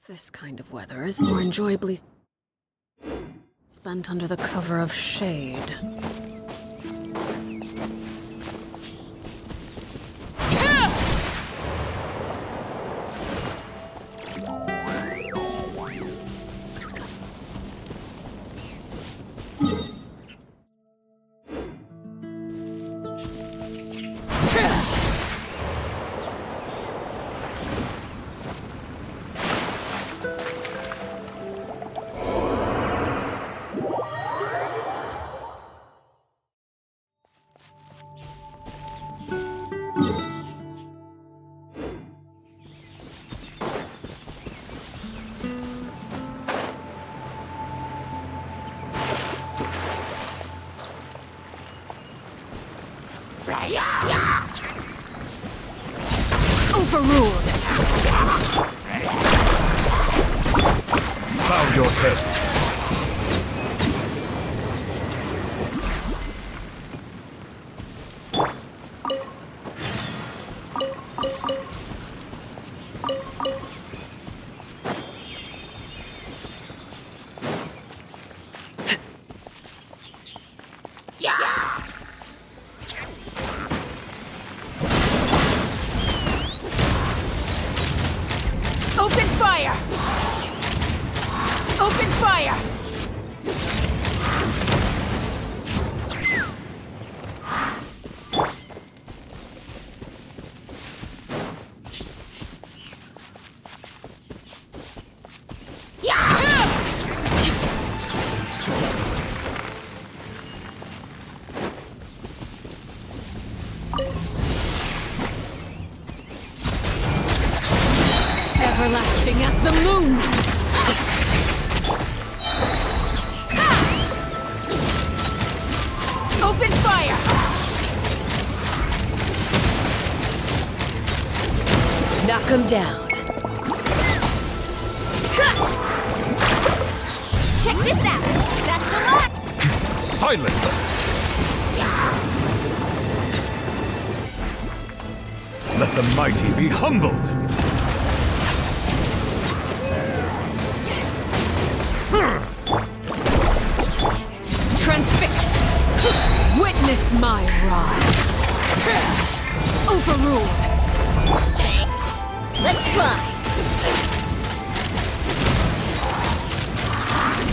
This kind of weather is more enjoyably spent under the cover of shade. your head. Open fire! Open fire! Everlasting as the moon! Open fire! Knock him down. Check this out! Best of luck! Silence! Let the mighty be humbled! Transfixed! Witness my rise! Overruled! Let's fly!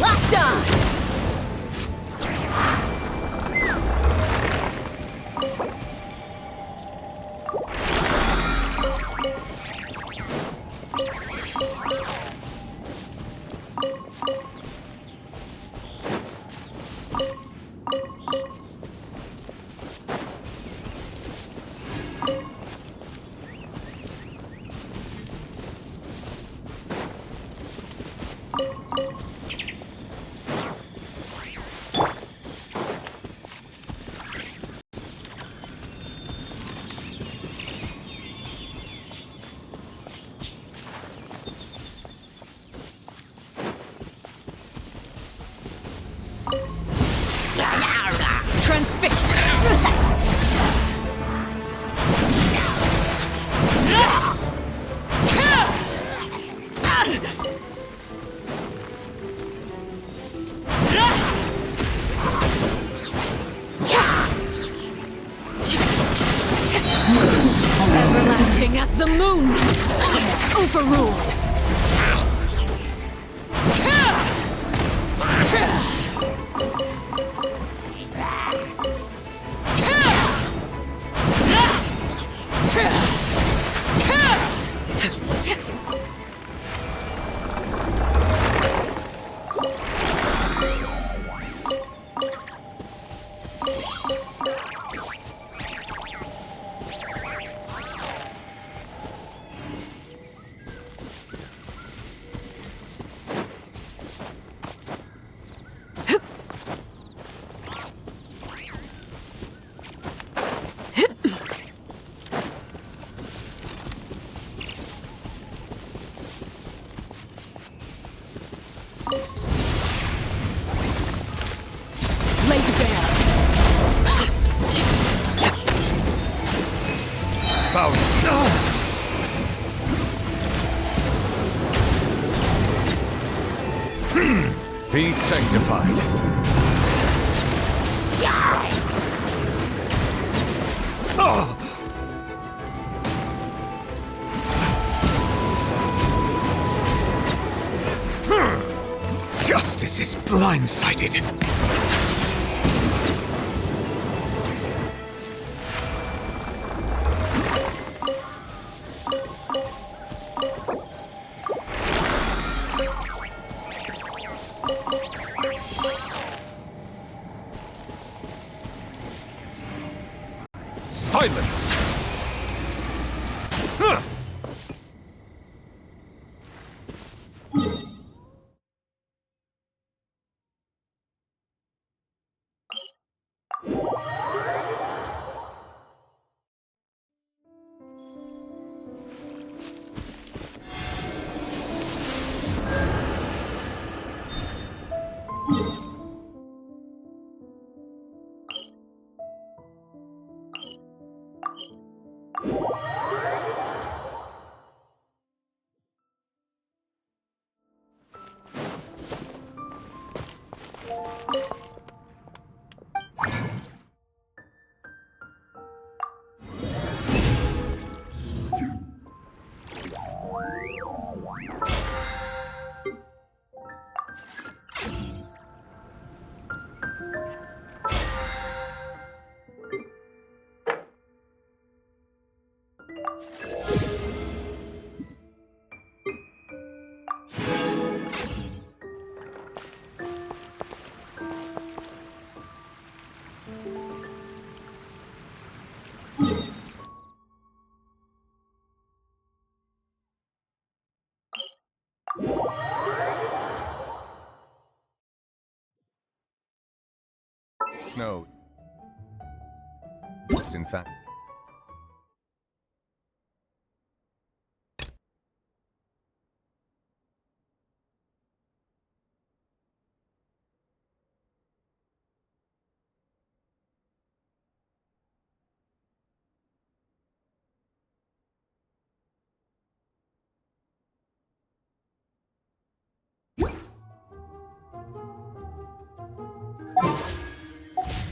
Locked on! Everlasting as the moon! Overruled! Be sanctified. Oh! Justice is blindsided. Silence! Huh. Snow. It's in fact.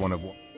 One of what?